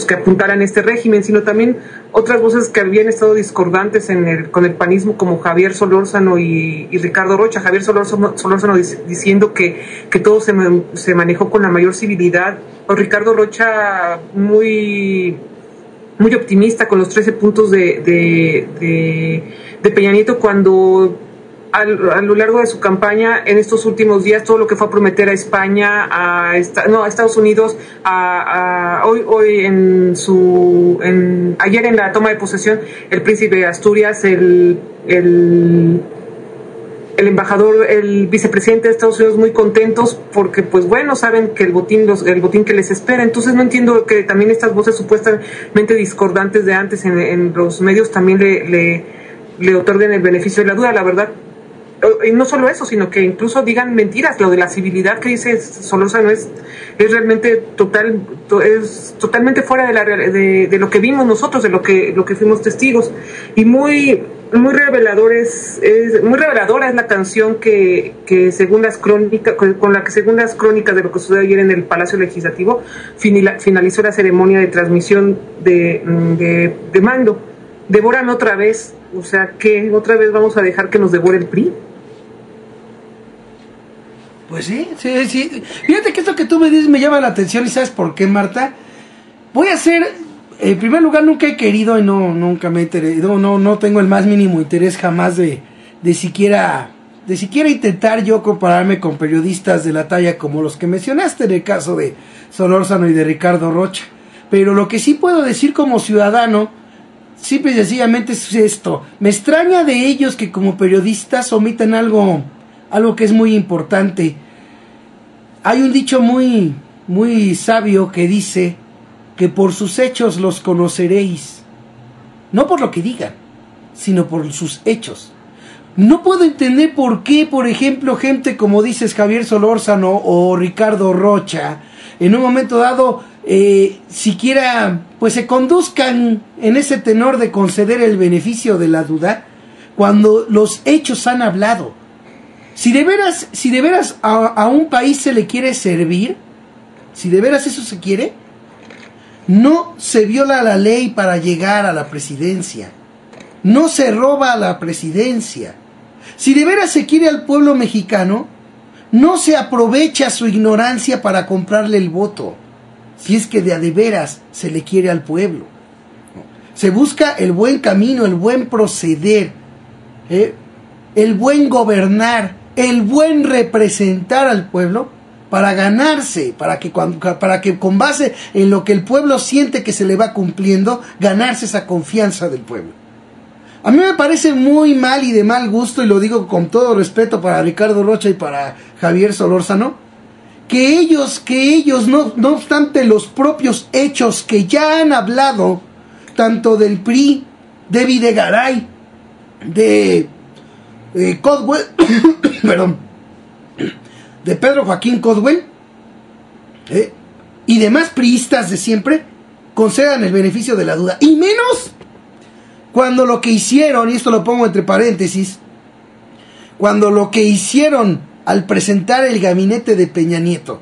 que apuntaran este régimen, sino también otras voces que habían estado discordantes con el panismo, como Javier Solórzano y Ricardo Rocha. Javier Solórzano diciendo que todo se manejó con la mayor civilidad, o Ricardo Rocha muy optimista con los 13 puntos de Peña Nieto, cuando a lo largo de su campaña en estos últimos días todo lo que fue a prometer a España, a Estados Unidos, hoy ayer en la toma de posesión, el príncipe de Asturias, el embajador, el vicepresidente de Estados Unidos, muy contentos porque, pues bueno, saben que el botín que les espera. Entonces no entiendo que también estas voces supuestamente discordantes de antes en los medios también le otorguen el beneficio de la duda. La verdad, y no solo eso, sino que incluso digan mentiras. Lo de la civilidad que dice Solórzano es realmente totalmente fuera de lo que vimos nosotros, de lo que fuimos testigos. Y muy reveladora es la canción que según las crónicas, con la que según las crónicas de lo que sucedió ayer en el Palacio Legislativo, finalizó la ceremonia de transmisión de mando. Devoran otra vez, o sea, ¿qué? ¿Otra vez vamos a dejar que nos devore el PRI? Pues sí. Fíjate que esto que tú me dices me llama la atención, y ¿sabes por qué, Marta? Voy a hacer, en primer lugar, nunca he querido y nunca me he interesado, no tengo el más mínimo interés jamás de siquiera intentar yo compararme con periodistas de la talla como los que mencionaste en el caso de Solórzano y de Ricardo Rocha. Pero lo que sí puedo decir como ciudadano, simple y sencillamente, es esto: me extraña de ellos que como periodistas omitan algo que es muy importante. Hay un dicho muy muy sabio que dice que por sus hechos los conoceréis, no por lo que digan, sino por sus hechos. No puedo entender por qué, por ejemplo, gente como dices Javier Solórzano o Ricardo Rocha, en un momento dado, siquiera pues se conduzcan en ese tenor de conceder el beneficio de la duda, cuando los hechos han hablado. Si de veras a un país se le quiere servir, si de veras eso se quiere, no se viola la ley para llegar a la presidencia, no se roba a la presidencia. Si de veras se quiere al pueblo mexicano, no se aprovecha su ignorancia para comprarle el voto, si es que de a de veras se le quiere al pueblo. Se busca el buen camino, el buen proceder, el buen gobernar, el buen representar al pueblo para ganarse, para que con base en lo que el pueblo siente que se le va cumpliendo, ganarse esa confianza del pueblo. A mí me parece muy mal y de mal gusto, y lo digo con todo respeto para Ricardo Rocha y para Javier Solórzano, que ellos no obstante los propios hechos que ya han hablado, tanto del PRI, de Videgaray, de Codwell, perdón, de Pedro Joaquín Codwell, y demás priistas de siempre, concedan el beneficio de la duda, y menos cuando lo que hicieron, y esto lo pongo entre paréntesis, cuando lo que hicieron al presentar el gabinete de Peña Nieto,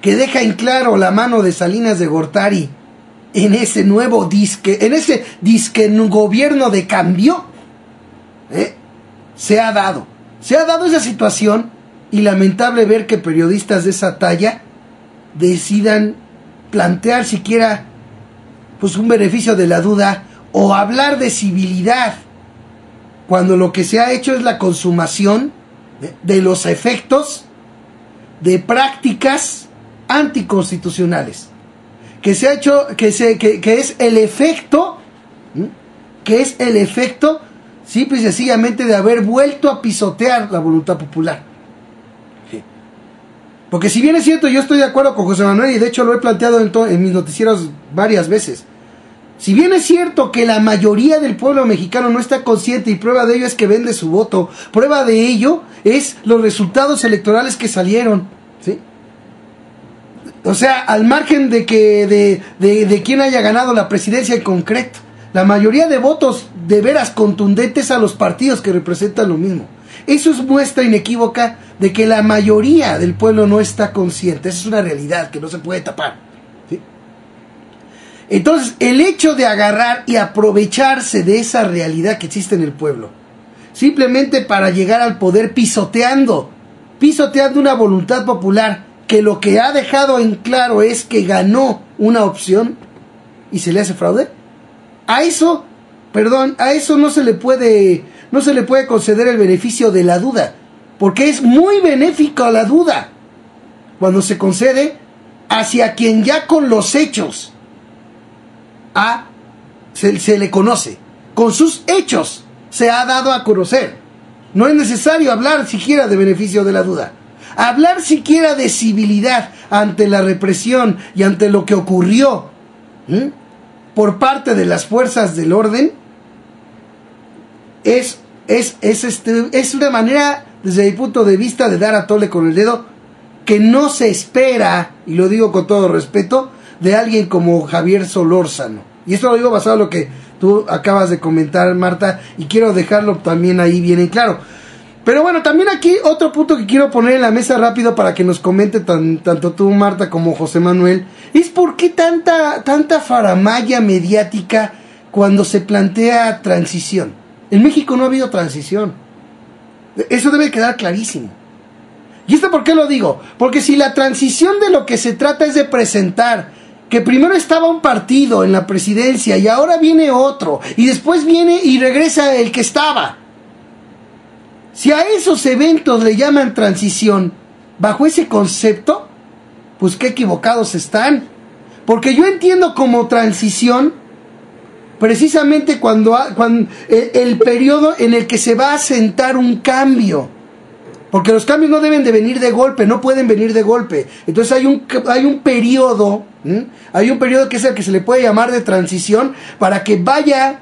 que deja en claro la mano de Salinas de Gortari en ese nuevo disque gobierno de cambio, se ha dado esa situación, y lamentable ver que periodistas de esa talla decidan plantear siquiera pues un beneficio de la duda o hablar de civilidad, cuando lo que se ha hecho es la consumación de los efectos de prácticas anticonstitucionales, que se ha hecho, que es el efecto, simple y sencillamente, de haber vuelto a pisotear la voluntad popular. Porque si bien es cierto, yo estoy de acuerdo con José Manuel, y de hecho lo he planteado en mis noticieros varias veces. Si bien es cierto que la mayoría del pueblo mexicano no está consciente, y prueba de ello es que vende su voto, prueba de ello es los resultados electorales que salieron, ¿sí? O sea, al margen de que de quién haya ganado la presidencia en concreto, la mayoría de votos de veras contundentes a los partidos que representan lo mismo. Eso es muestra inequívoca de que la mayoría del pueblo no está consciente. Esa es una realidad que no se puede tapar, ¿sí? Entonces, el hecho de agarrar y aprovecharse de esa realidad que existe en el pueblo, simplemente para llegar al poder pisoteando una voluntad popular que lo que ha dejado en claro es que ganó una opción y se le hace fraude, a eso no se le puede conceder el beneficio de la duda, porque es muy benéfico a la duda cuando se concede hacia quien ya con los hechos se le conoce, con sus hechos se ha dado a conocer. No es necesario hablar siquiera de beneficio de la duda. Hablar siquiera de civilidad ante la represión y ante lo que ocurrió por parte de las fuerzas del orden es una manera, desde mi punto de vista, de dar a tole con el dedo, que no se espera, y lo digo con todo respeto, de alguien como Javier Solórzano. Y esto lo digo basado en lo que tú acabas de comentar, Marta, y quiero dejarlo también ahí bien en claro. Pero bueno, también aquí otro punto que quiero poner en la mesa rápido para que nos comente tanto tú, Marta, como José Manuel, es por qué tanta faramalla mediática cuando se plantea transición. En México no ha habido transición. Eso debe quedar clarísimo. ¿Y esto por qué lo digo? Porque si la transición de lo que se trata es de presentar que primero estaba un partido en la presidencia y ahora viene otro, y después viene y regresa el que estaba. Si a esos eventos le llaman transición, bajo ese concepto, pues qué equivocados están. Porque yo entiendo como transición precisamente cuando el periodo en el que se va a asentar un cambio, Porque los cambios no deben de venir de golpe, no pueden venir de golpe. Entonces hay un periodo, hay un periodo que es el que se le puede llamar de transición, para que vaya,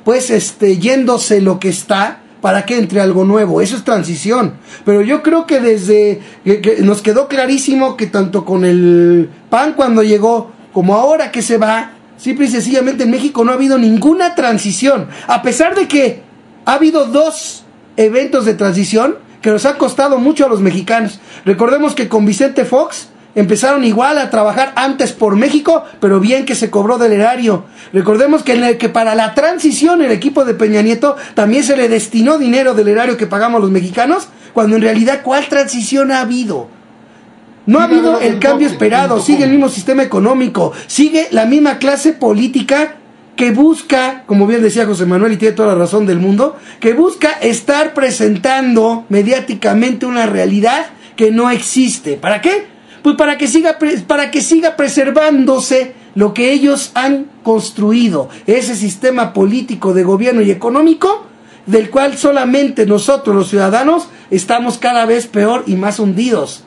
pues, yéndose lo que está, para que entre algo nuevo. Eso es transición. Pero yo creo que desde que nos quedó clarísimo que tanto con el PAN cuando llegó, como ahora que se va, simple y sencillamente en México no ha habido ninguna transición. A pesar de que ha habido 2 eventos de transición que nos han costado mucho a los mexicanos. Recordemos que con Vicente Fox empezaron igual a trabajar antes por México, pero bien que se cobró del erario. Recordemos que para la transición el equipo de Peña Nieto también se le destinó dinero del erario que pagamos los mexicanos, cuando en realidad ¿cuál transición ha habido? No ha habido el cambio esperado, sigue el mismo sistema económico, sigue la misma clase política que busca, como bien decía José Manuel, y tiene toda la razón del mundo, que busca estar presentando mediáticamente una realidad que no existe. ¿Para qué? Pues para que siga preservándose lo que ellos han construido, ese sistema político de gobierno y económico, del cual solamente nosotros los ciudadanos estamos cada vez peor y más hundidos.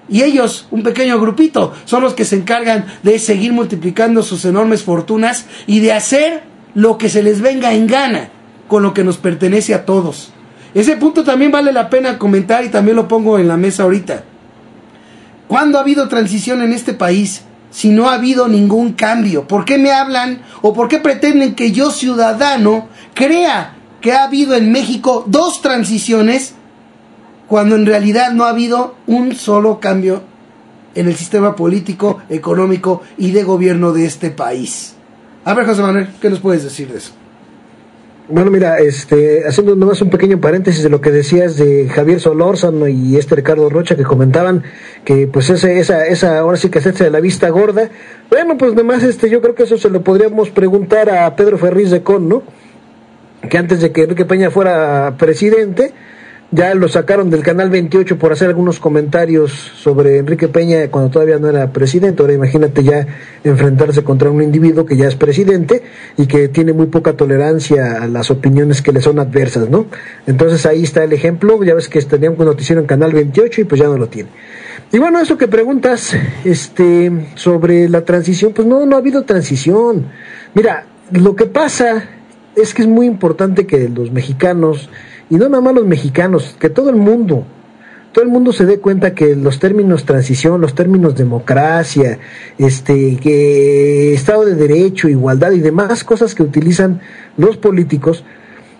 Y ellos, un pequeño grupito, son los que se encargan de seguir multiplicando sus enormes fortunas y de hacer lo que se les venga en gana con lo que nos pertenece a todos. Ese punto también vale la pena comentar y también lo pongo en la mesa ahorita. ¿Cuándo ha habido transición en este país si no ha habido ningún cambio? ¿Por qué me hablan o por qué pretenden que yo, ciudadano, crea que ha habido en México 2 transiciones cuando en realidad no ha habido un solo cambio en el sistema político, económico y de gobierno de este país? A ver, José Manuel, ¿qué nos puedes decir de eso? Bueno, mira, haciendo nomás un pequeño paréntesis de lo que decías de Javier Solórzano y Ricardo Rocha, que comentaban que pues esa ahora sí que hacerse de la vista gorda. Bueno, pues nomás yo creo que eso se lo podríamos preguntar a Pedro Ferriz de Con, ¿no? Que antes de que Enrique Peña fuera presidente, ya lo sacaron del Canal 28 por hacer algunos comentarios sobre Enrique Peña cuando todavía no era presidente. Ahora imagínate ya enfrentarse contra un individuo que ya es presidente y que tiene muy poca tolerancia a las opiniones que le son adversas, ¿no? Entonces ahí está el ejemplo. Ya ves que tenía un noticiero en Canal 28 y pues ya no lo tiene. Y bueno, eso que preguntas sobre la transición, pues no ha habido transición. Mira, lo que pasa es que es muy importante que los mexicanos, y no nada más los mexicanos, que todo el mundo se dé cuenta que los términos transición, los términos democracia, que Estado de Derecho, igualdad y demás cosas que utilizan los políticos,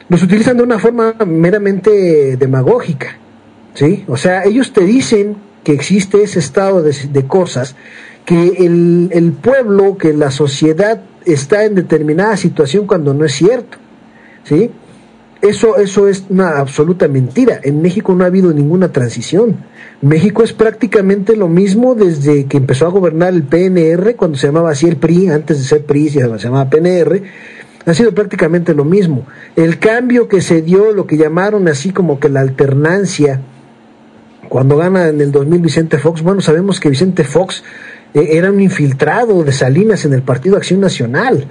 los utilizan de una forma meramente demagógica, ¿sí? O sea, ellos te dicen que existe ese estado de cosas, que el pueblo, que la sociedad está en determinada situación cuando no es cierto, ¿sí? Eso es una absoluta mentira. En México no ha habido ninguna transición. México es prácticamente lo mismo desde que empezó a gobernar el PNR, cuando se llamaba así el PRI, antes de ser PRI se llamaba PNR, ha sido prácticamente lo mismo. El cambio que se dio, lo que llamaron así como que la alternancia, cuando gana en el 2000 Vicente Fox, bueno, sabemos que Vicente Fox era un infiltrado de Salinas en el Partido Acción Nacional,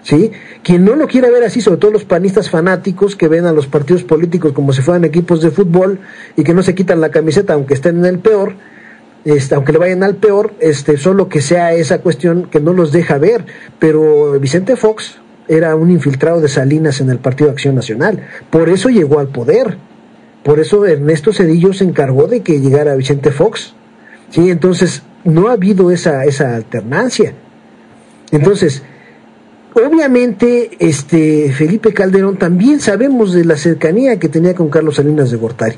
¿sí? Quien no lo quiera ver así, sobre todo los panistas fanáticos que ven a los partidos políticos como si fueran equipos de fútbol y que no se quitan la camiseta aunque estén en el peor, aunque le vayan al peor, solo que sea esa cuestión que no los deja ver. Pero Vicente Fox era un infiltrado de Salinas en el Partido Acción Nacional, por eso llegó al poder, por eso Ernesto Zedillo se encargó de que llegara Vicente Fox, ¿sí? Entonces no ha habido esa alternancia. Entonces, obviamente, Felipe Calderón también sabemos de la cercanía que tenía con Carlos Salinas de Gortari.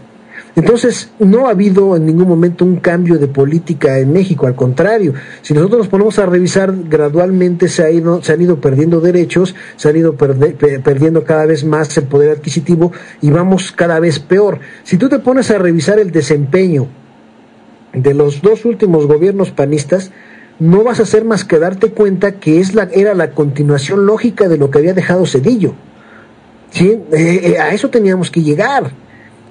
Entonces, no ha habido en ningún momento un cambio de política en México, al contrario. Si nosotros nos ponemos a revisar, gradualmente se han ido perdiendo derechos, se han ido perdiendo cada vez más el poder adquisitivo y vamos cada vez peor. Si tú te pones a revisar el desempeño de los 2 últimos gobiernos panistas, no vas a hacer más que darte cuenta que era la continuación lógica de lo que había dejado Zedillo, ¿sí? A eso teníamos que llegar.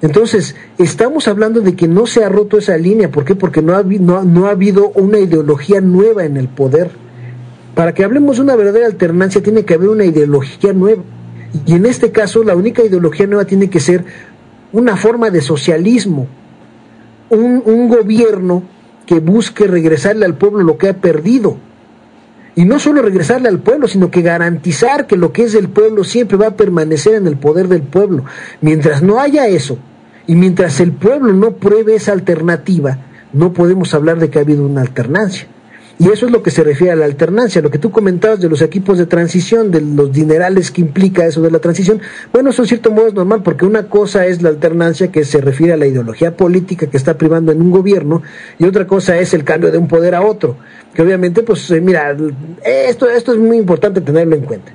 Entonces, estamos hablando de que no se ha roto esa línea. ¿Por qué? Porque no ha habido una ideología nueva en el poder. Para que hablemos de una verdadera alternancia, tiene que haber una ideología nueva. Y en este caso, la única ideología nueva tiene que ser una forma de socialismo, un gobierno que busque regresarle al pueblo lo que ha perdido. Y no solo regresarle al pueblo, sino que garantizar que lo que es del pueblo siempre va a permanecer en el poder del pueblo. Mientras no haya eso, y mientras el pueblo no pruebe esa alternativa, no podemos hablar de que ha habido una alternancia. Y eso es lo que se refiere a la alternancia, lo que tú comentabas de los equipos de transición, de los dinerales que implica eso de la transición. Bueno, eso en cierto modo es normal, porque una cosa es la alternancia, que se refiere a la ideología política que está privando en un gobierno, y otra cosa es el cambio de un poder a otro, que obviamente, pues mira, esto es muy importante tenerlo en cuenta.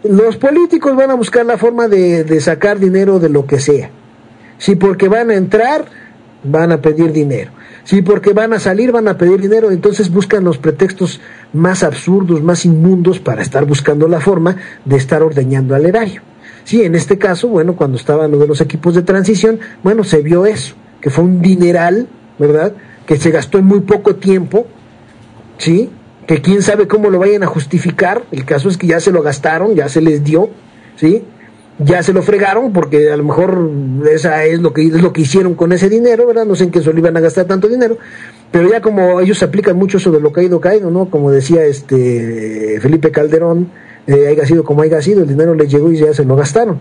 Los políticos van a buscar la forma de sacar dinero de lo que sea. Si porque van a entrar, van a pedir dinero. Sí, porque van a salir, van a pedir dinero, entonces buscan los pretextos más absurdos, más inmundos para estar buscando la forma de estar ordeñando al erario. Sí, en este caso, bueno, cuando estaban lo de los equipos de transición, bueno, se vio eso, que fue un dineral, ¿verdad?, que se gastó en muy poco tiempo, ¿sí?, que quién sabe cómo lo vayan a justificar. El caso es que ya se lo gastaron, ya se les dio, ¿sí?, ya se lo fregaron, porque a lo mejor esa es lo que hicieron con ese dinero, ¿verdad? No sé en qué solo iban a gastar tanto dinero, pero ya como ellos aplican mucho eso de lo caído, ¿no? Como decía Felipe Calderón, haya sido como haya sido, el dinero les llegó y ya se lo gastaron.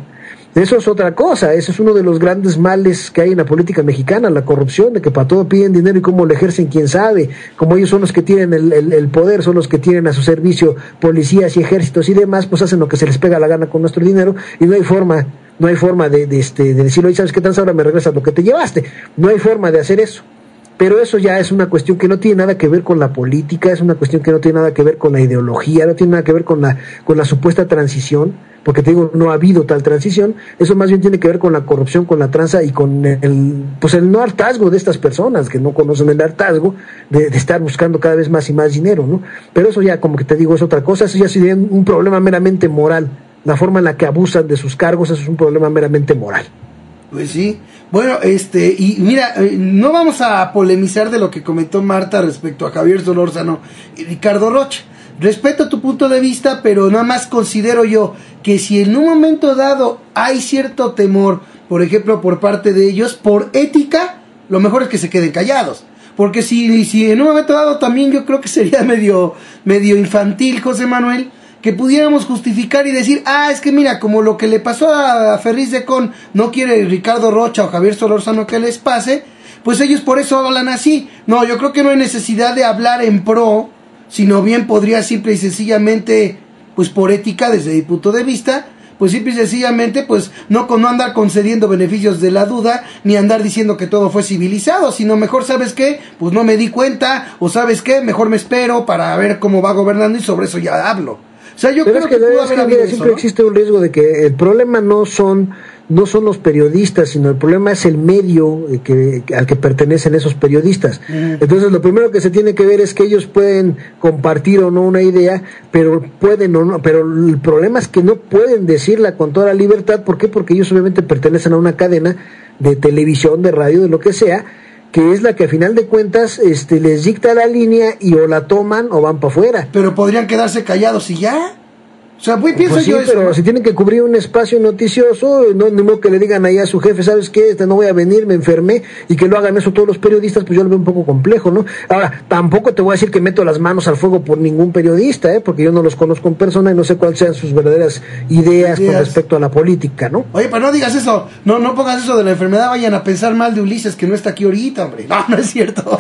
Eso es otra cosa, eso es uno de los grandes males que hay en la política mexicana, la corrupción, de que para todo piden dinero y cómo lo ejercen quién sabe, como ellos son los que tienen el poder, son los que tienen a su servicio policías y ejércitos y demás, pues hacen lo que se les pega la gana con nuestro dinero, y no hay forma de decirlo, y sabes qué tan ahora me regresas lo que te llevaste, no hay forma de hacer eso. Pero eso ya es una cuestión que no tiene nada que ver con la política, es una cuestión que no tiene nada que ver con la ideología, no tiene nada que ver con la supuesta transición, porque te digo, no ha habido tal transición. Eso más bien tiene que ver con la corrupción, con la tranza y con el no hartazgo de estas personas que no conocen el hartazgo de estar buscando cada vez más y más dinero, ¿no? Pero eso ya, como que te digo, es otra cosa, eso ya sería un problema meramente moral. La forma en la que abusan de sus cargos, eso es un problema meramente moral. Pues sí. Bueno, y mira, no vamos a polemizar de lo que comentó Marta respecto a Javier Solórzano y Ricardo Rocha. Respeto tu punto de vista, pero nada más considero yo que si en un momento dado hay cierto temor, por ejemplo, por parte de ellos, por ética, lo mejor es que se queden callados. Porque si en un momento dado también yo creo que sería medio infantil, José Manuel, que pudiéramos justificar y decir, es que mira, como lo que le pasó a Ferriz de Con no quiere Ricardo Rocha o Javier Solórzano que les pase, pues ellos por eso hablan así. No, yo creo que no hay necesidad de hablar en pro, sino bien podría simple y sencillamente, pues por ética desde mi punto de vista, pues simple y sencillamente, pues no andar concediendo beneficios de la duda, ni andar diciendo que todo fue civilizado, sino mejor, ¿sabes qué? Pues no me di cuenta, o ¿sabes qué? Mejor me espero para ver cómo va gobernando y sobre eso ya hablo. O sea, yo creo que pudo haber habido eso, siempre, ¿no? Existe un riesgo de que el problema no son los periodistas, sino el problema es el medio al que pertenecen esos periodistas. Entonces, lo primero que se tiene que ver es que ellos pueden compartir o no una idea, pero pueden o no, pero el problema es que no pueden decirla con toda la libertad. ¿Por qué? Porque ellos obviamente pertenecen a una cadena de televisión, de radio, de lo que sea, que es la que a final de cuentas les dicta la línea y o la toman o van para afuera. Pero podrían quedarse callados y ya. O sea, pienso pues sí, yo eso. Pero si tienen que cubrir un espacio noticioso, no es ni modo que le digan ahí a su jefe, ¿sabes qué? No voy a venir, me enfermé, y que lo hagan eso todos los periodistas, pues yo lo veo un poco complejo, ¿no? Ahora, tampoco te voy a decir que meto las manos al fuego por ningún periodista, porque yo no los conozco en persona y no sé cuáles sean sus verdaderas ideas con respecto a la política, ¿no? Oye, pero no digas eso, no pongas eso de la enfermedad, vayan a pensar mal de Ulises, que no está aquí ahorita, hombre. No es cierto.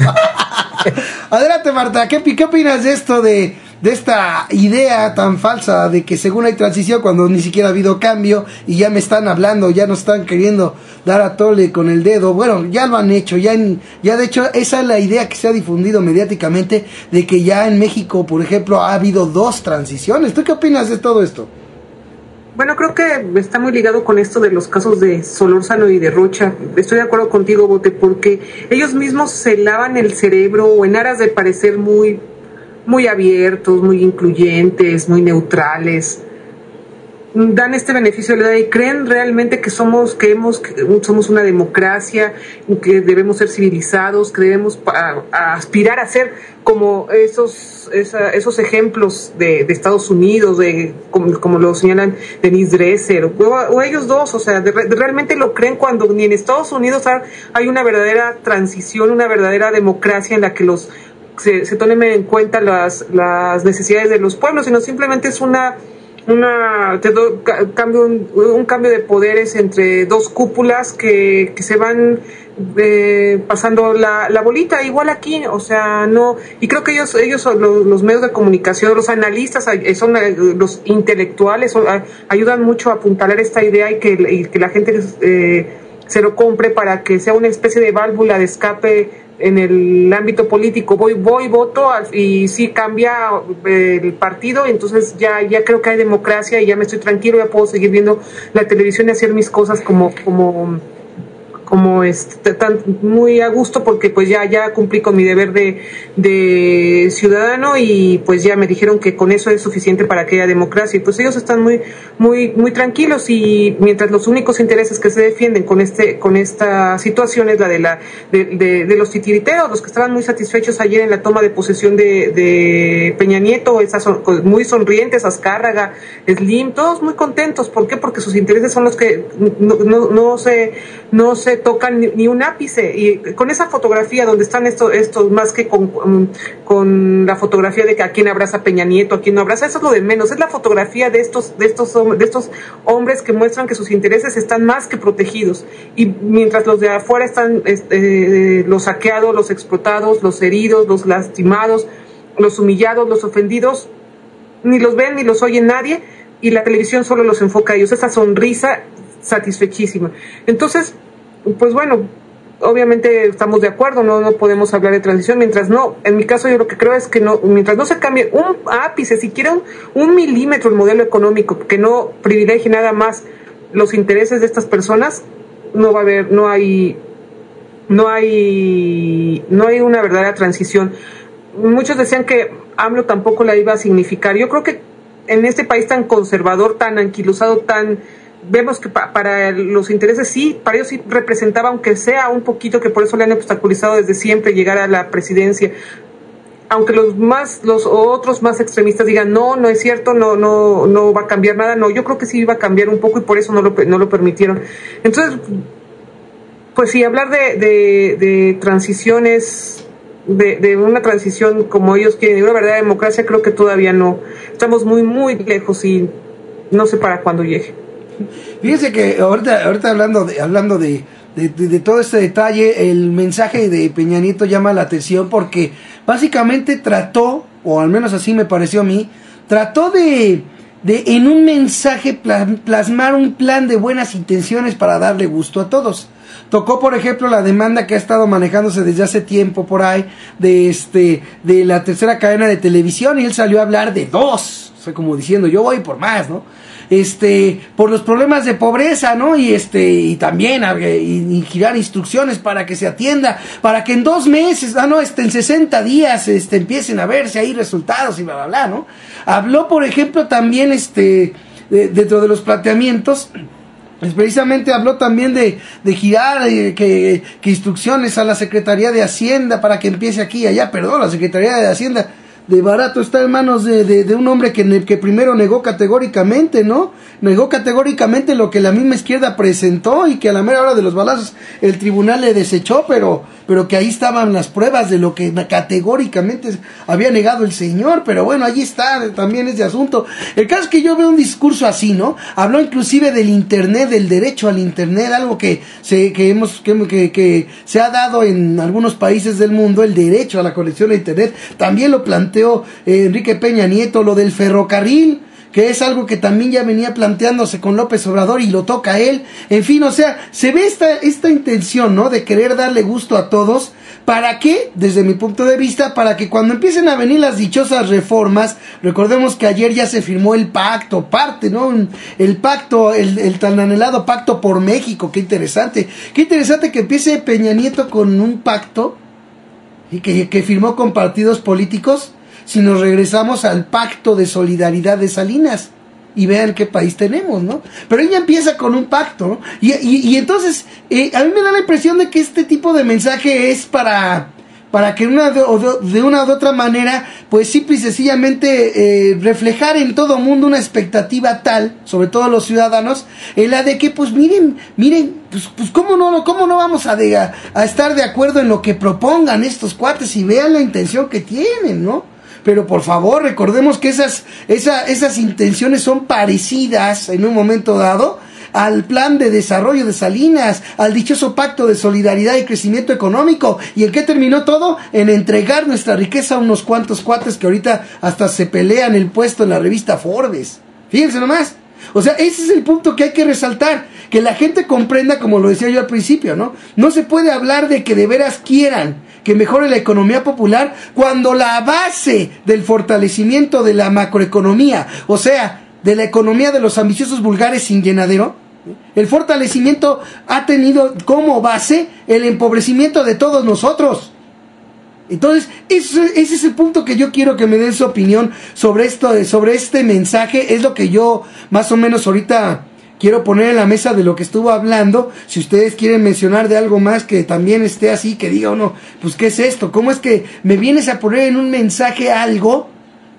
Adelante, Marta, ¿qué opinas de esto, de esta idea tan falsa de que según hay transición cuando ni siquiera ha habido cambio y ya me están hablando, ya nos están queriendo dar a tole con el dedo? Bueno, ya lo han hecho, ya de hecho esa es la idea que se ha difundido mediáticamente, de que ya en México, por ejemplo, ha habido 2 transiciones. ¿Tú qué opinas de todo esto? Bueno, creo que está muy ligado con esto de los casos de Solórzano y de Rocha. Estoy de acuerdo contigo, Bote, porque ellos mismos se lavan el cerebro en aras de parecer muy abiertos, muy incluyentes, muy neutrales. dan este beneficio de la duda y creen realmente que somos una democracia, que debemos ser civilizados, que debemos aspirar a ser como esos ejemplos de Estados Unidos, como lo señalan Denise Dresser o ellos dos, o sea, realmente lo creen cuando ni en Estados Unidos hay una verdadera transición, una verdadera democracia en la que se tomen en cuenta las necesidades de los pueblos, sino simplemente es un cambio de poderes entre dos cúpulas que se van pasando la bolita, igual aquí, o sea, no, y creo que ellos son los medios de comunicación, los analistas, son los intelectuales, ayudan mucho a apuntalar esta idea y que la gente se lo compre para que sea una especie de válvula de escape en el ámbito político. Voy, voto y sí cambia el partido, entonces ya creo que hay democracia y ya me estoy tranquilo, ya puedo seguir viendo la televisión y hacer mis cosas como tan muy a gusto, porque pues ya cumplí con mi deber de ciudadano y pues ya me dijeron que con eso es suficiente para que haya democracia, y pues ellos están muy tranquilos, y mientras los únicos intereses que se defienden con esta situación es la de los titiriteros, los que estaban muy satisfechos ayer en la toma de posesión de Peña Nieto, muy sonrientes, Azcárraga, Slim, todos muy contentos. ¿Por qué? Porque sus intereses son los que no se tocan ni un ápice, y con esa fotografía donde están estos más que con la fotografía de que a quién abraza Peña Nieto, a quién no abraza, eso es lo de menos, es la fotografía de estos hombres que muestran que sus intereses están más que protegidos, y mientras los de afuera están los saqueados, los explotados, los heridos, los lastimados, los humillados, los ofendidos, ni los ven ni los oye nadie, y la televisión solo los enfoca a ellos, esa sonrisa satisfechísima. Entonces, pues bueno, obviamente estamos de acuerdo, no podemos hablar de transición en mi caso yo lo que creo es que mientras no se cambie un ápice, siquiera un milímetro el modelo económico, que no privilegie nada más los intereses de estas personas, no hay una verdadera transición. Muchos decían que AMLO tampoco la iba a significar. Yo creo que en este país tan conservador, tan anquilosado, vemos que para los intereses sí, para ellos sí representaba, aunque sea un poquito, que por eso le han obstaculizado desde siempre llegar a la presidencia. Aunque los otros más extremistas digan no es cierto, no va a cambiar nada, no, yo creo que sí iba a cambiar un poco y por eso no lo permitieron. Entonces, pues sí, hablar de transiciones, de una transición como ellos quieren, de una verdadera democracia, creo que todavía no. Estamos muy lejos y no sé para cuándo llegue. Fíjense que ahorita hablando de todo este detalle, el mensaje de Peña Nieto llama la atención porque básicamente trató, o al menos así me pareció a mí, trató de en un mensaje plasmar un plan de buenas intenciones para darle gusto a todos. Tocó, por ejemplo, la demanda que ha estado manejándose desde hace tiempo por ahí de la tercera cadena de televisión, y él salió a hablar de dos, o sea, como diciendo yo voy por más, ¿no? Por los problemas de pobreza, ¿no? Y también y girar instrucciones para que se atienda, para que en 2 meses, en 60 días, empiecen a verse ahí resultados y bla, bla, bla, ¿no? Habló, por ejemplo, también, dentro de los planteamientos, precisamente habló también de girar que instrucciones a la Secretaría de Hacienda para que empiece aquí y allá. Perdón, la Secretaría de Hacienda de barato está en manos de un hombre que primero negó categóricamente, ¿no? Negó categóricamente lo que la misma izquierda presentó y que a la mera hora de los balazos el tribunal le desechó, pero que ahí estaban las pruebas de lo que categóricamente había negado el señor. Pero bueno, allí está también ese asunto. El caso es que yo veo un discurso así, ¿no? Habló inclusive del internet, del derecho al internet, algo que se ha dado en algunos países del mundo, el derecho a la conexión a internet. También lo planteó Enrique Peña Nieto, lo del ferrocarril, que es algo que también ya venía planteándose con López Obrador y lo toca él. En fin, o sea, se ve esta intención, ¿no? De querer darle gusto a todos. ¿Para qué? Desde mi punto de vista, para que cuando empiecen a venir las dichosas reformas, recordemos que ayer ya se firmó el pacto, ¿no? El pacto, el tan anhelado pacto por México. Qué interesante que empiece Peña Nieto con un pacto y que firmó con partidos políticos. Si nos regresamos al pacto de solidaridad de Salinas, y vean qué país tenemos, ¿no? Pero ella empieza con un pacto, ¿no? Y entonces, a mí me da la impresión de que este tipo de mensaje es para que de una u otra manera, pues simple y sencillamente reflejar en todo mundo una expectativa tal, sobre todo los ciudadanos, en la de que, pues miren, pues cómo no vamos a estar de acuerdo en lo que propongan estos cuates y vean la intención que tienen, ¿no? Pero por favor, recordemos que esas intenciones son parecidas en un momento dado al plan de desarrollo de Salinas, al dichoso pacto de solidaridad y crecimiento económico. ¿Y en qué terminó todo? En entregar nuestra riqueza a unos cuantos cuates que ahorita hasta se pelean el puesto en la revista Forbes. Fíjense nomás. O sea, ese es el punto que hay que resaltar, que la gente comprenda, como lo decía yo al principio, ¿no? No se puede hablar de que de veras quieran que mejore la economía popular cuando la base del fortalecimiento de la macroeconomía, o sea, de la economía de los ambiciosos vulgares sin llenadero, el fortalecimiento ha tenido como base el empobrecimiento de todos nosotros. Entonces, ese es el punto que yo quiero que me den su opinión sobre este mensaje. Es lo que yo más o menos ahorita quiero poner en la mesa de lo que estuvo hablando. Si ustedes quieren mencionar de algo más que también esté así, que diga uno, pues ¿qué es esto? ¿Cómo es que me vienes a poner en un mensaje algo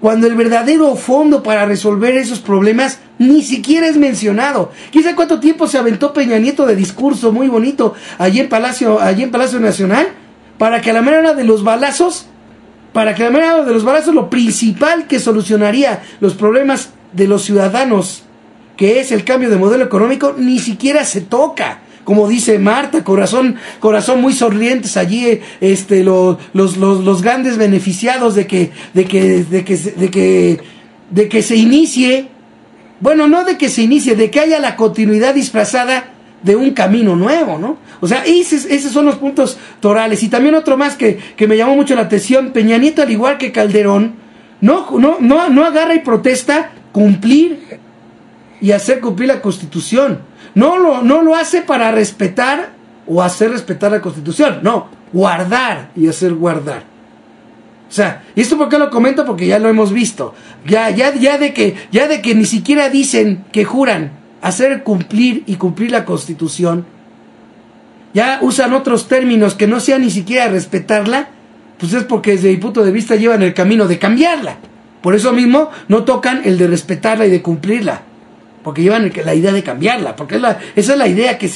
cuando el verdadero fondo para resolver esos problemas ni siquiera es mencionado? ¿Quién sabe cuánto tiempo se aventó Peña Nieto de discurso muy bonito allí en Palacio Nacional? Para que a la mera hora de los balazos, lo principal que solucionaría los problemas de los ciudadanos, que es el cambio de modelo económico, ni siquiera se toca. Como dice Marta, corazón muy sonrientes allí, los grandes beneficiados de que se inicie, bueno, no de que se inicie, de que haya la continuidad disfrazada de un camino nuevo, ¿no? O sea, esos son los puntos torales. Y también otro más que me llamó mucho la atención: Peña Nieto, al igual que Calderón, no agarra y protesta cumplir y hacer cumplir la Constitución. No lo hace para respetar o hacer respetar la Constitución, no, guardar y hacer guardar. O sea, ¿y esto por qué lo comento? Porque ya lo hemos visto. Ya de que ni siquiera dicen que juran hacer cumplir la Constitución, ya usan otros términos que no sea ni siquiera respetarla, pues es porque desde mi punto de vista llevan el camino de cambiarla. Por eso mismo no tocan el de respetarla y de cumplirla, porque llevan la idea de cambiarla, porque esa es la idea que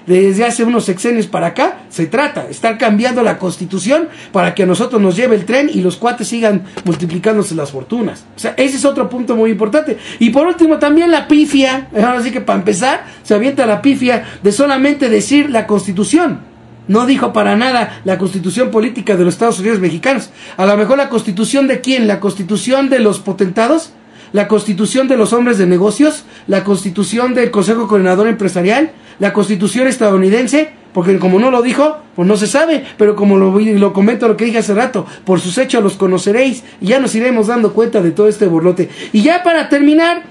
desde hace unos sexenios para acá se trata, estar cambiando la Constitución para que a nosotros nos lleve el tren y los cuates sigan multiplicándose las fortunas. O sea, ese es otro punto muy importante. Y por último también la pifia, ahora sí que para empezar se avienta la pifia de solamente decir la Constitución. No dijo para nada la Constitución política de los Estados Unidos mexicanos. A lo mejor la Constitución de quién, la Constitución de los potentados, la Constitución de los hombres de negocios, la Constitución del Consejo Coordinador Empresarial, la Constitución estadounidense, porque como no lo dijo, pues no se sabe, pero como lo comento lo que dije hace rato, por sus hechos los conoceréis, y ya nos iremos dando cuenta de todo este borlote. Y ya para terminar,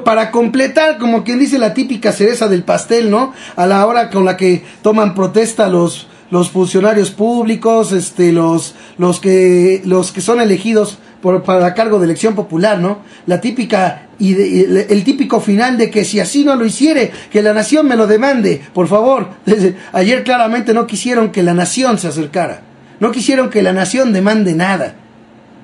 para completar, como quien dice, la típica cereza del pastel, ¿no? A la hora con la que toman protesta los funcionarios públicos, los que son elegidos para cargo de elección popular, ¿no? La típica el típico final de que si así no lo hiciere, que la nación me lo demande. Por favor, desde ayer claramente no quisieron que la nación se acercara, no quisieron que la nación demande nada.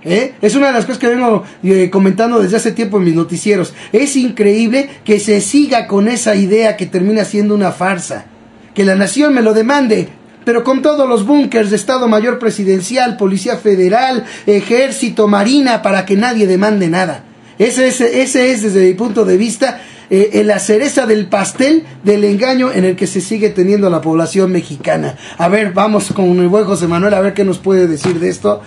Es una de las cosas que vengo comentando desde hace tiempo en mis noticieros. Es increíble que se siga con esa idea que termina siendo una farsa, que la nación me lo demande, pero con todos los búnkers de Estado Mayor Presidencial, Policía Federal, Ejército, Marina, para que nadie demande nada. Ese es desde mi punto de vista la cereza del pastel del engaño en el que se sigue teniendo la población mexicana. A ver, vamos con el buen José Manuel a ver qué nos puede decir de esto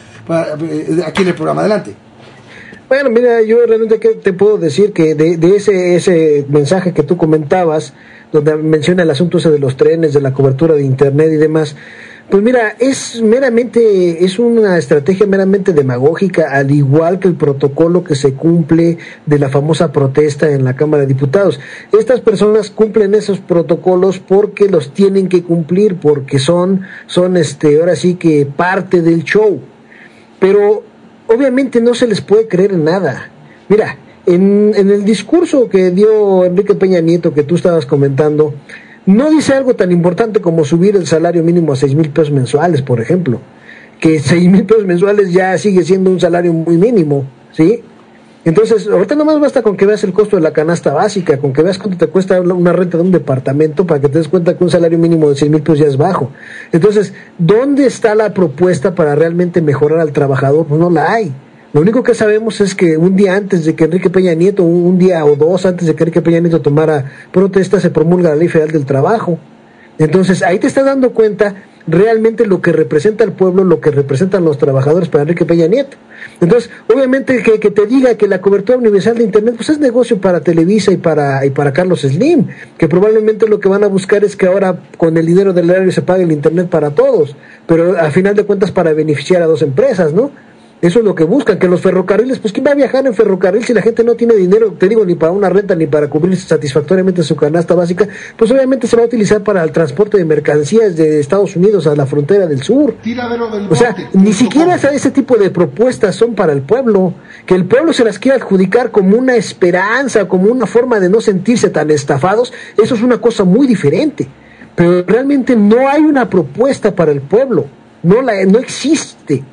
aquí en el programa. Adelante. Bueno, mira, yo realmente ¿qué te puedo decir? Que de ese mensaje que tú comentabas, donde menciona el asunto ese de los trenes, de la cobertura de internet y demás, pues mira, es una estrategia meramente demagógica, al igual que el protocolo que se cumple de la famosa protesta en la Cámara de Diputados. Estas personas cumplen esos protocolos porque los tienen que cumplir, porque son ahora sí que parte del show. Pero obviamente no se les puede creer nada. Mira, en el discurso que dio Enrique Peña Nieto, que tú estabas comentando, no dice algo tan importante como subir el salario mínimo a 6,000 pesos mensuales, por ejemplo. Que 6,000 pesos mensuales ya sigue siendo un salario muy mínimo, ¿sí? Entonces, ahorita nomás basta con que veas el costo de la canasta básica, con que veas cuánto te cuesta una renta de un departamento para que te des cuenta que un salario mínimo de 6,000 pesos ya es bajo. Entonces, ¿dónde está la propuesta para realmente mejorar al trabajador? Pues no la hay. Lo único que sabemos es que un día antes de que Enrique Peña Nieto, un día o dos antes de que Enrique Peña Nieto tomara protesta, se promulga la Ley Federal del Trabajo. Entonces, ahí te estás dando cuenta realmente lo que representa el pueblo, lo que representan los trabajadores para Enrique Peña Nieto. Entonces, obviamente que te diga que la cobertura universal de Internet pues es negocio para Televisa y para Carlos Slim, que probablemente lo que van a buscar es que ahora con el dinero del erario se pague el Internet para todos, pero a final de cuentas para beneficiar a dos empresas, ¿no? Eso es lo que buscan, que los ferrocarriles, pues ¿quién va a viajar en ferrocarril si la gente no tiene dinero, te digo, ni para una renta, ni para cubrir satisfactoriamente su canasta básica? Pues obviamente se va a utilizar para el transporte de mercancías de Estados Unidos a la frontera del sur. O sea, ni siquiera ese tipo de propuestas son para el pueblo. Que el pueblo se las quiera adjudicar como una esperanza, como una forma de no sentirse tan estafados, eso es una cosa muy diferente. Pero realmente no hay una propuesta para el pueblo, no existe.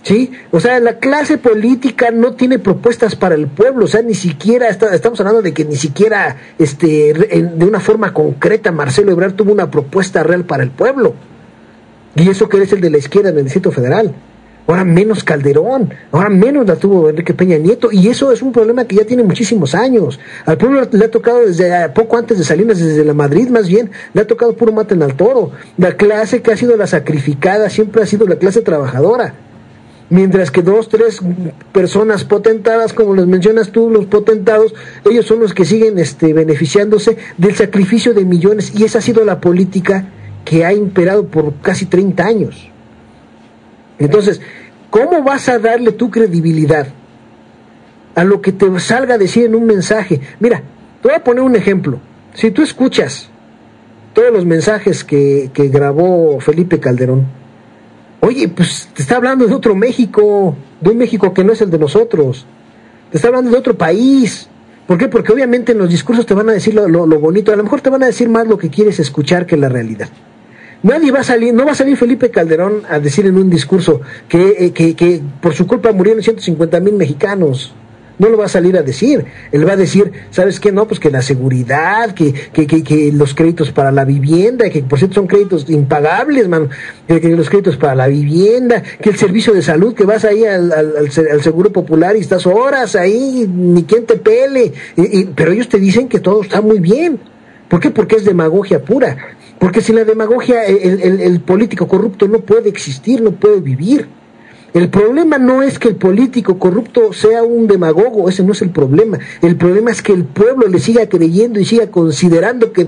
¿Sí? O sea, la clase política no tiene propuestas para el pueblo, o sea, ni siquiera, estamos hablando de que ni siquiera, de una forma concreta, Marcelo Ebrard tuvo una propuesta real para el pueblo, y eso que es el de la izquierda en el Distrito Federal. Ahora menos Calderón, ahora menos la tuvo Enrique Peña Nieto, y eso es un problema que ya tiene muchísimos años. Al pueblo le ha tocado desde poco antes de Salinas, desde la Madrid más bien, le ha tocado puro maten al toro. La clase que ha sido la sacrificada siempre ha sido la clase trabajadora. Mientras que 2, 3 personas potentadas, como les mencionas tú, los potentados, ellos son los que siguen beneficiándose del sacrificio de millones, y esa ha sido la política que ha imperado por casi 30 años. Entonces, ¿cómo vas a darle tu credibilidad a lo que te salga a decir en un mensaje? Mira, te voy a poner un ejemplo. Si tú escuchas todos los mensajes que grabó Felipe Calderón, oye, pues te está hablando de otro México, de un México que no es el de nosotros. Te está hablando de otro país. ¿Por qué? Porque obviamente en los discursos te van a decir lo bonito, a lo mejor te van a decir más lo que quieres escuchar que la realidad. No va a salir Felipe Calderón a decir en un discurso que por su culpa murieron 150,000 mexicanos. No lo va a salir a decir. Él va a decir, ¿sabes qué? No, pues que la seguridad, que los créditos para la vivienda, que por cierto son créditos impagables, mano, que los créditos para la vivienda, que el servicio de salud, que vas ahí al Seguro Popular y estás horas ahí, ni quien te pele. Pero ellos te dicen que todo está muy bien. ¿Por qué? Porque es demagogia pura. Porque sin la demagogia el político corrupto no puede existir, no puede vivir. El problema no es que el político corrupto sea un demagogo, ese no es el problema. El problema es que el pueblo le siga creyendo y siga considerando que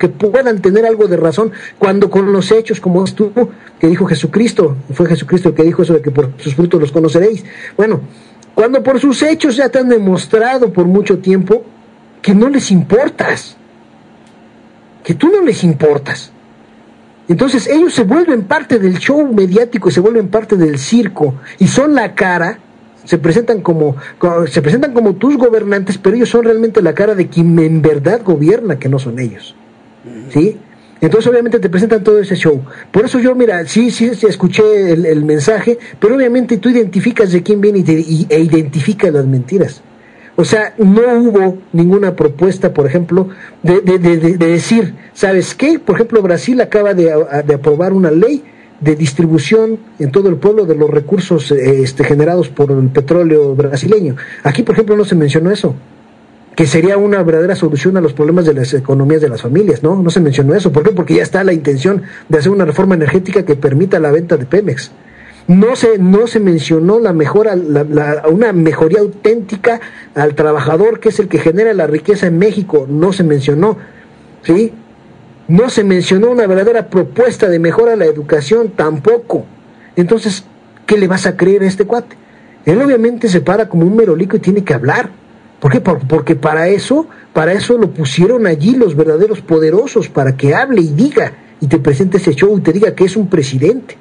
puedan tener algo de razón, cuando con los hechos, como es tú, que dijo Jesucristo, fue Jesucristo el que dijo eso de que por sus frutos los conoceréis. Bueno, cuando por sus hechos ya te han demostrado por mucho tiempo que no les importas, que tú no les importas. Entonces ellos se vuelven parte del show mediático, se vuelven parte del circo, y son la cara, se presentan como tus gobernantes, pero ellos son realmente la cara de quien en verdad gobierna, que no son ellos, ¿sí? Entonces obviamente te presentan todo ese show. Por eso yo, mira, sí escuché el mensaje, pero obviamente tú identificas de quién viene e identificas las mentiras. O sea, no hubo ninguna propuesta, por ejemplo, de decir, ¿sabes qué? Por ejemplo, Brasil acaba de aprobar una ley de distribución en todo el pueblo de los recursos generados por el petróleo brasileño. Aquí, por ejemplo, no se mencionó eso, que sería una verdadera solución a los problemas de las economías de las familias, ¿no? No se mencionó eso. ¿Por qué? Porque ya está la intención de hacer una reforma energética que permita la venta de Pemex. No se mencionó la mejora, una mejoría auténtica al trabajador, que es el que genera la riqueza en México. No se mencionó, ¿sí? No se mencionó una verdadera propuesta de mejora a la educación, tampoco. Entonces, ¿qué le vas a creer a este cuate? Él obviamente se para como un merolico y tiene que hablar. ¿Por qué? Porque para eso lo pusieron allí los verdaderos poderosos, para que hable y diga, y te presente ese show y te diga que es un presidente,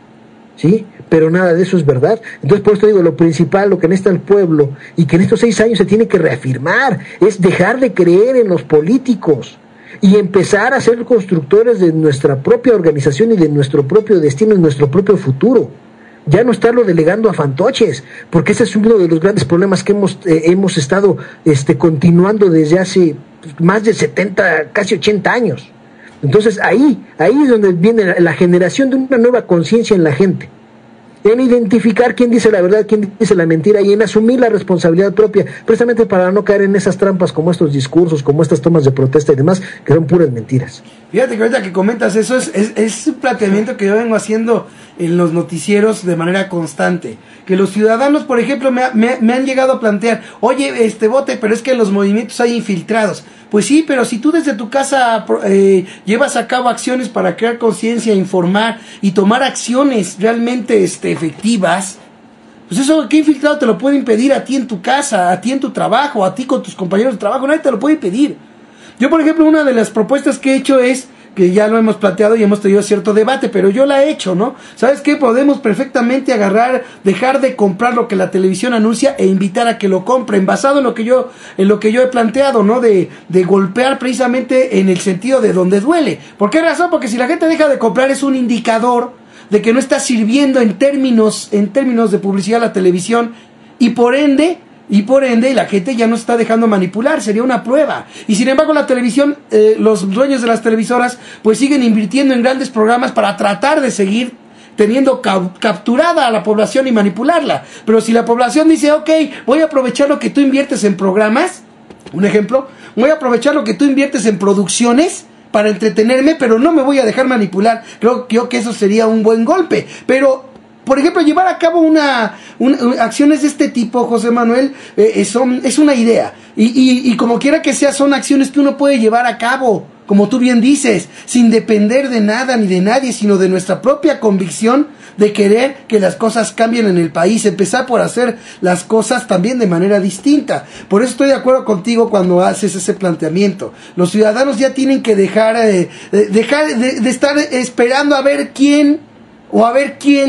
¿sí? pero nada de eso es verdad. Entonces, por esto digo, lo principal, lo que necesita el pueblo, y que en estos 6 años se tiene que reafirmar, es dejar de creer en los políticos y empezar a ser constructores de nuestra propia organización y de nuestro propio destino y nuestro propio futuro. Ya no estarlo delegando a fantoches, porque ese es uno de los grandes problemas que hemos estado continuando desde hace más de 70, casi 80 años. Entonces ahí es donde viene la generación de una nueva conciencia en la gente, en identificar quién dice la verdad, quién dice la mentira, y en asumir la responsabilidad propia, precisamente para no caer en esas trampas como estos discursos, como estas tomas de protesta y demás, que son puras mentiras. Fíjate que ahorita que comentas eso, es un planteamiento que yo vengo haciendo en los noticieros de manera constante. Que los ciudadanos, por ejemplo, me han llegado a plantear, oye, Bote, pero es que en los movimientos hay infiltrados. Pues sí, pero si tú desde tu casa llevas a cabo acciones para crear conciencia, informar y tomar acciones realmente efectivas, pues eso, ¿qué infiltrado te lo puede impedir a ti en tu casa, a ti en tu trabajo, a ti con tus compañeros de trabajo? Nadie te lo puede impedir. Yo, por ejemplo, una de las propuestas que he hecho es, que ya lo hemos planteado y hemos tenido cierto debate, pero yo la he hecho, ¿no? ¿Sabes qué? Podemos perfectamente dejar de comprar lo que la televisión anuncia e invitar a que lo compren, basado en lo que yo he planteado, ¿no? De golpear precisamente en el sentido de donde duele. ¿Por qué razón? Porque si la gente deja de comprar es un indicador de que no está sirviendo en términos de publicidad la televisión, y por ende la gente ya no está dejando manipular, sería una prueba. Y sin embargo la televisión, los dueños de las televisoras pues siguen invirtiendo en grandes programas para tratar de seguir teniendo capturada a la población y manipularla. Pero si la población dice, ok, voy a aprovechar lo que tú inviertes en programas, un ejemplo, voy a aprovechar lo que tú inviertes en producciones para entretenerme, pero no me voy a dejar manipular, creo que eso sería un buen golpe. Pero por ejemplo, llevar a cabo acciones de este tipo, José Manuel, es una idea. Y como quiera que sea, son acciones que uno puede llevar a cabo, como tú bien dices, sin depender de nada ni de nadie, sino de nuestra propia convicción de querer que las cosas cambien en el país, empezar por hacer las cosas también de manera distinta. Por eso estoy de acuerdo contigo cuando haces ese planteamiento. Los ciudadanos ya tienen que dejar de estar esperando a ver quién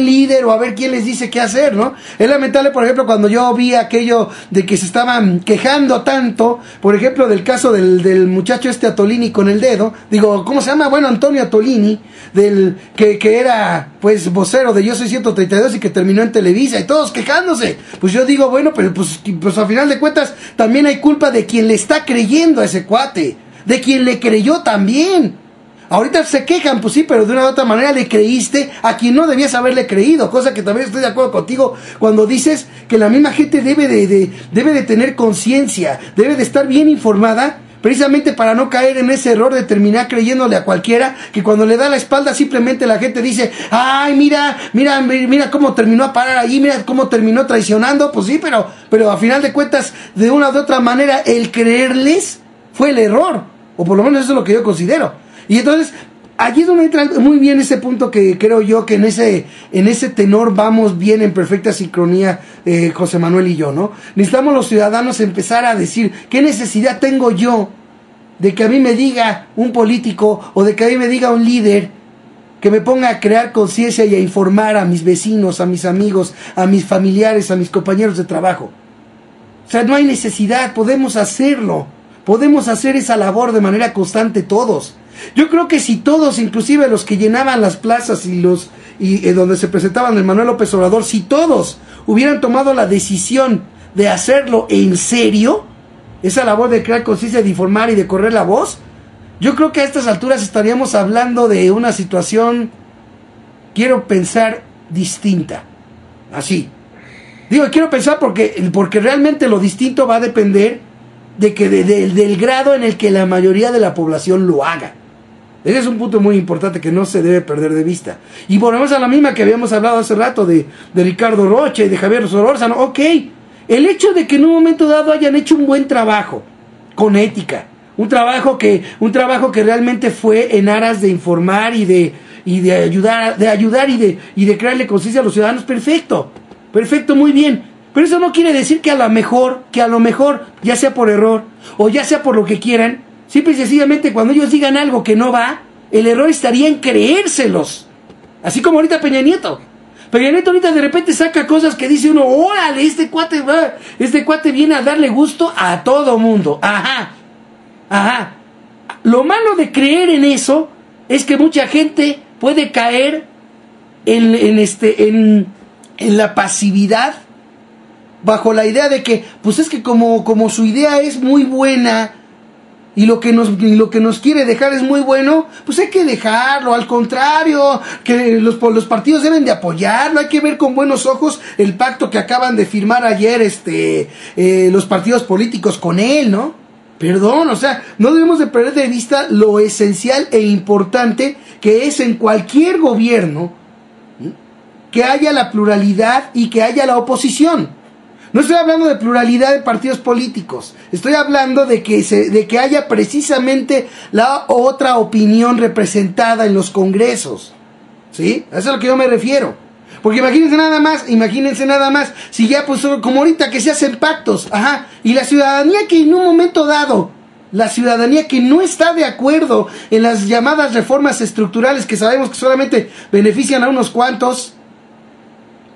líder, o a ver quién les dice qué hacer, ¿no? Es lamentable, por ejemplo, cuando yo vi aquello de que se estaban quejando tanto, por ejemplo, del caso del muchacho Atolini con el dedo, digo, ¿cómo se llama? Bueno, Antonio Atolini, que era, pues, vocero de Yo Soy 132 y que terminó en Televisa, y todos quejándose. Pues yo digo, bueno, pero pues a final de cuentas, también hay culpa de quien le está creyendo a ese cuate, de quien le creyó también. Ahorita se quejan, pues sí, pero de una u otra manera le creíste a quien no debías haberle creído, cosa que también estoy de acuerdo contigo cuando dices que la misma gente debe de tener conciencia, debe de estar bien informada, precisamente para no caer en ese error de terminar creyéndole a cualquiera, que cuando le da la espalda simplemente la gente dice, ay, mira cómo terminó a parar allí, mira cómo terminó traicionando. Pues sí, pero a final de cuentas, de una u otra manera, el creerles fue el error, o por lo menos eso es lo que yo considero. Y entonces, allí es donde entra muy bien ese punto, que creo yo que en ese tenor vamos bien, en perfecta sincronía, José Manuel y yo, ¿no? Necesitamos los ciudadanos empezar a decir, ¿qué necesidad tengo yo de que a mí me diga un político, o de que a mí me diga un líder, que me ponga a crear conciencia y a informar a mis vecinos, a mis amigos, a mis familiares, a mis compañeros de trabajo? O sea, no hay necesidad, podemos hacerlo. Podemos hacer esa labor de manera constante todos. Yo creo que si todos, inclusive los que llenaban las plazas y donde se presentaban el Manuel López Obrador, si todos hubieran tomado la decisión de hacerlo en serio, esa labor de crear conciencia, de informar y de correr la voz, yo creo que a estas alturas estaríamos hablando de una situación, quiero pensar, distinta. Así. Digo, quiero pensar porque realmente lo distinto va a depender del grado en el que la mayoría de la población lo haga. Ese es un punto muy importante que no se debe perder de vista. Y volvemos a la misma que habíamos hablado hace rato de Ricardo Rocha y de Javier Solórzano. Ok, el hecho de que en un momento dado hayan hecho un buen trabajo, con ética, un trabajo que realmente fue en aras de informar y de ayudar y de crearle conciencia a los ciudadanos, perfecto, muy bien. Pero eso no quiere decir que a lo mejor, ya sea por error o ya sea por lo que quieran, simple y sencillamente cuando ellos digan algo que no va, el error estaría en creérselos. Así como ahorita Peña Nieto. Peña Nieto ahorita de repente saca cosas que dice uno, órale, este cuate viene a darle gusto a todo mundo. Ajá. Lo malo de creer en eso es que mucha gente puede caer en la pasividad, bajo la idea de que, pues es que como su idea es muy buena y lo que nos quiere dejar es muy bueno, pues hay que dejarlo. Al contrario, que los partidos deben de apoyarlo. Hay que ver con buenos ojos el pacto que acaban de firmar ayer los partidos políticos con él, ¿no? Perdón, o sea, no debemos de perder de vista lo esencial e importante que es en cualquier gobierno, ¿sí?, que haya la pluralidad y que haya la oposición. No estoy hablando de pluralidad de partidos políticos, estoy hablando de que haya precisamente la otra opinión representada en los congresos, ¿sí? A eso es a lo que yo me refiero. Porque imagínense nada más, si ya pues como ahorita que se hacen pactos, y la ciudadanía que en un momento dado, la ciudadanía que no está de acuerdo en las llamadas reformas estructurales que sabemos que solamente benefician a unos cuantos,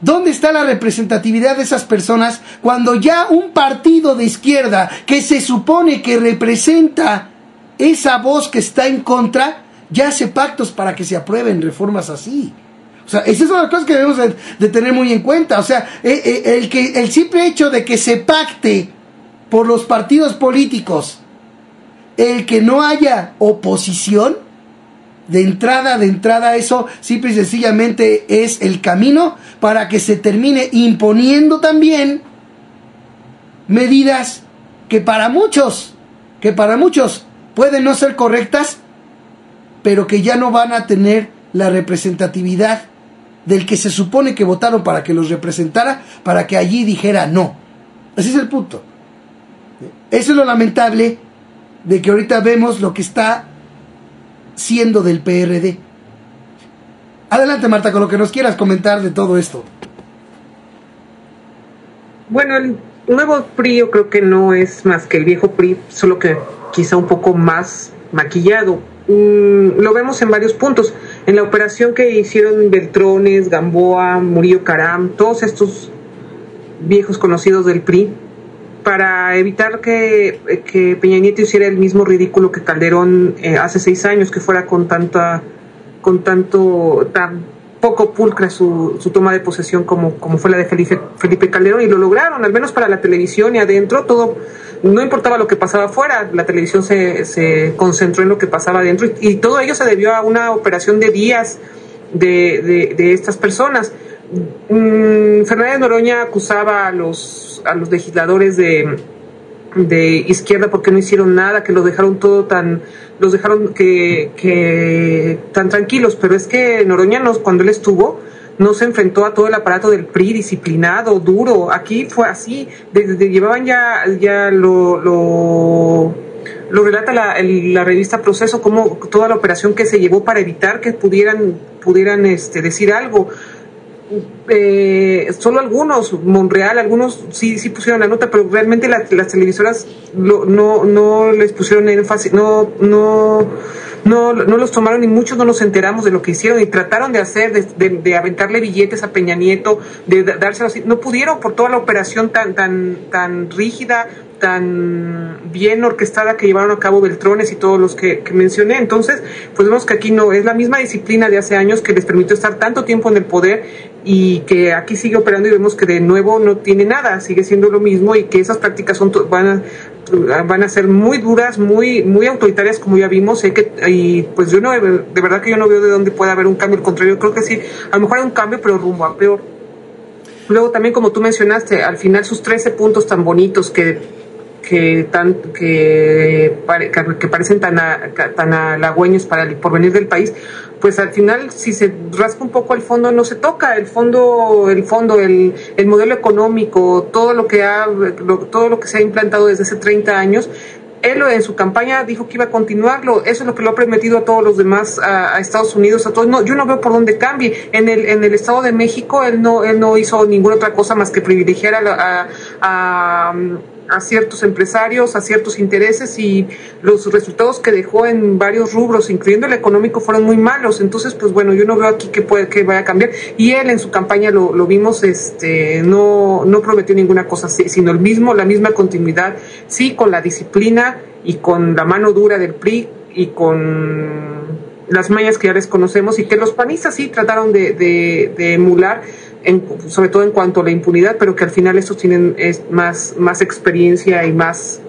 ¿dónde está la representatividad de esas personas cuando ya un partido de izquierda que se supone que representa esa voz que está en contra, ya hace pactos para que se aprueben reformas así? O sea, esas son las cosas que debemos de tener muy en cuenta. O sea, el simple hecho de que se pacte por los partidos políticos, el que no haya oposición, de entrada eso simple y sencillamente es el camino para que se termine imponiendo también medidas que para muchos pueden no ser correctas, pero que ya no van a tener la representatividad del que se supone que votaron para que los representara, para que allí dijera no. Ese es el punto. Eso es lo lamentable de que ahorita vemos lo que está siendo del PRD. Adelante, Marta, con lo que nos quieras comentar de todo esto. Bueno, el nuevo PRI yo creo que no es más que el viejo PRI, solo que quizá un poco más maquillado. Lo vemos en varios puntos. En la operación que hicieron Beltrones, Gamboa, Murillo Caram, todos estos viejos conocidos del PRI, para evitar que Peña Nieto hiciera el mismo ridículo que Calderón hace 6 años, que fuera tan poco pulcra su toma de posesión como fue la de Felipe Calderón, y lo lograron, al menos para la televisión y adentro, todo, no importaba lo que pasaba afuera, la televisión se concentró en lo que pasaba adentro, y todo ello se debió a una operación de días de estas personas. Fernández Noroña acusaba a los legisladores de izquierda porque no hicieron nada, que los dejaron tan tranquilos, pero es que Noroña cuando él estuvo no se enfrentó a todo el aparato del PRI disciplinado, duro. Aquí fue así, llevaban ya lo relata la revista Proceso, como toda la operación que se llevó para evitar que pudieran decir algo. Solo algunos, Monreal, algunos sí pusieron la nota, pero realmente las televisoras no les pusieron énfasis, no los tomaron, y muchos no nos enteramos de lo que hicieron y trataron de hacer, de aventarle billetes a Peña Nieto, de dárselo así. No pudieron por toda la operación tan rígida, tan bien orquestada que llevaron a cabo Beltrones y todos los que mencioné. Entonces, pues vemos que aquí no es la misma disciplina de hace años que les permitió estar tanto tiempo en el poder, y que aquí sigue operando, y vemos que de nuevo no tiene nada, sigue siendo lo mismo, y que esas prácticas van a ser muy duras, muy autoritarias, como ya vimos. Y pues de verdad que yo no veo de dónde puede haber un cambio. Al contrario, creo que sí, a lo mejor hay un cambio, pero rumbo a peor. Luego también, como tú mencionaste, al final sus 13 puntos tan bonitos que parecen tan halagüeños para el porvenir del país, pues al final, si se rasca un poco el fondo, no se toca el modelo económico, todo lo que se ha implantado desde hace 30 años. Él en su campaña dijo que iba a continuarlo. Eso es lo que lo ha prometido a todos los demás, a Estados Unidos, a todos. No, yo no veo por dónde cambie. En el Estado de México él no hizo ninguna otra cosa más que privilegiar a ciertos empresarios, a ciertos intereses, y los resultados que dejó en varios rubros, incluyendo el económico, fueron muy malos. Entonces, pues bueno, yo no veo aquí que vaya a cambiar. Y él en su campaña lo vimos, no prometió ninguna cosa, sino la misma continuidad, sí, con la disciplina y con la mano dura del PRI y con las mañas que ya les conocemos, y que los panistas sí trataron de emular, sobre todo en cuanto a la impunidad, pero que al final estos tienen más experiencia y más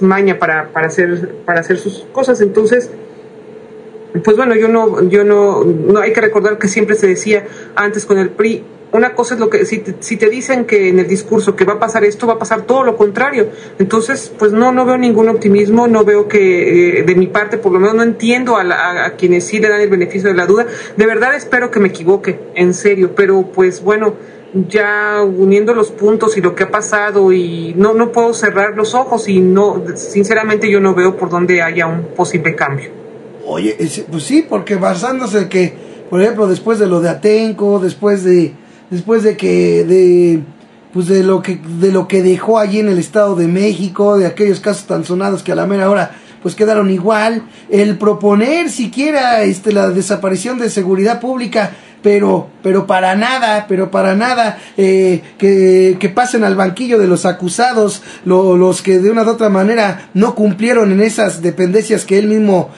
maña para hacer sus cosas. Entonces, pues bueno, no hay que recordar que siempre se decía antes con el PRI, una cosa es lo que, si te dicen que en el discurso que va a pasar esto, va a pasar todo lo contrario. Entonces, pues no veo ningún optimismo, no veo que, de mi parte, por lo menos no entiendo a quienes sí le dan el beneficio de la duda. De verdad espero que me equivoque, en serio, pero pues bueno, ya uniendo los puntos y lo que ha pasado, y no puedo cerrar los ojos, y sinceramente yo no veo por dónde haya un posible cambio. Oye, pues sí, porque basándose que, por ejemplo, después de lo de Atenco, después de lo que dejó allí en el Estado de México, de aquellos casos tan sonados que a la mera hora pues quedaron igual, el proponer siquiera la desaparición de seguridad pública, pero para nada, que pasen al banquillo de los acusados, los que de una u otra manera no cumplieron en esas dependencias que él mismo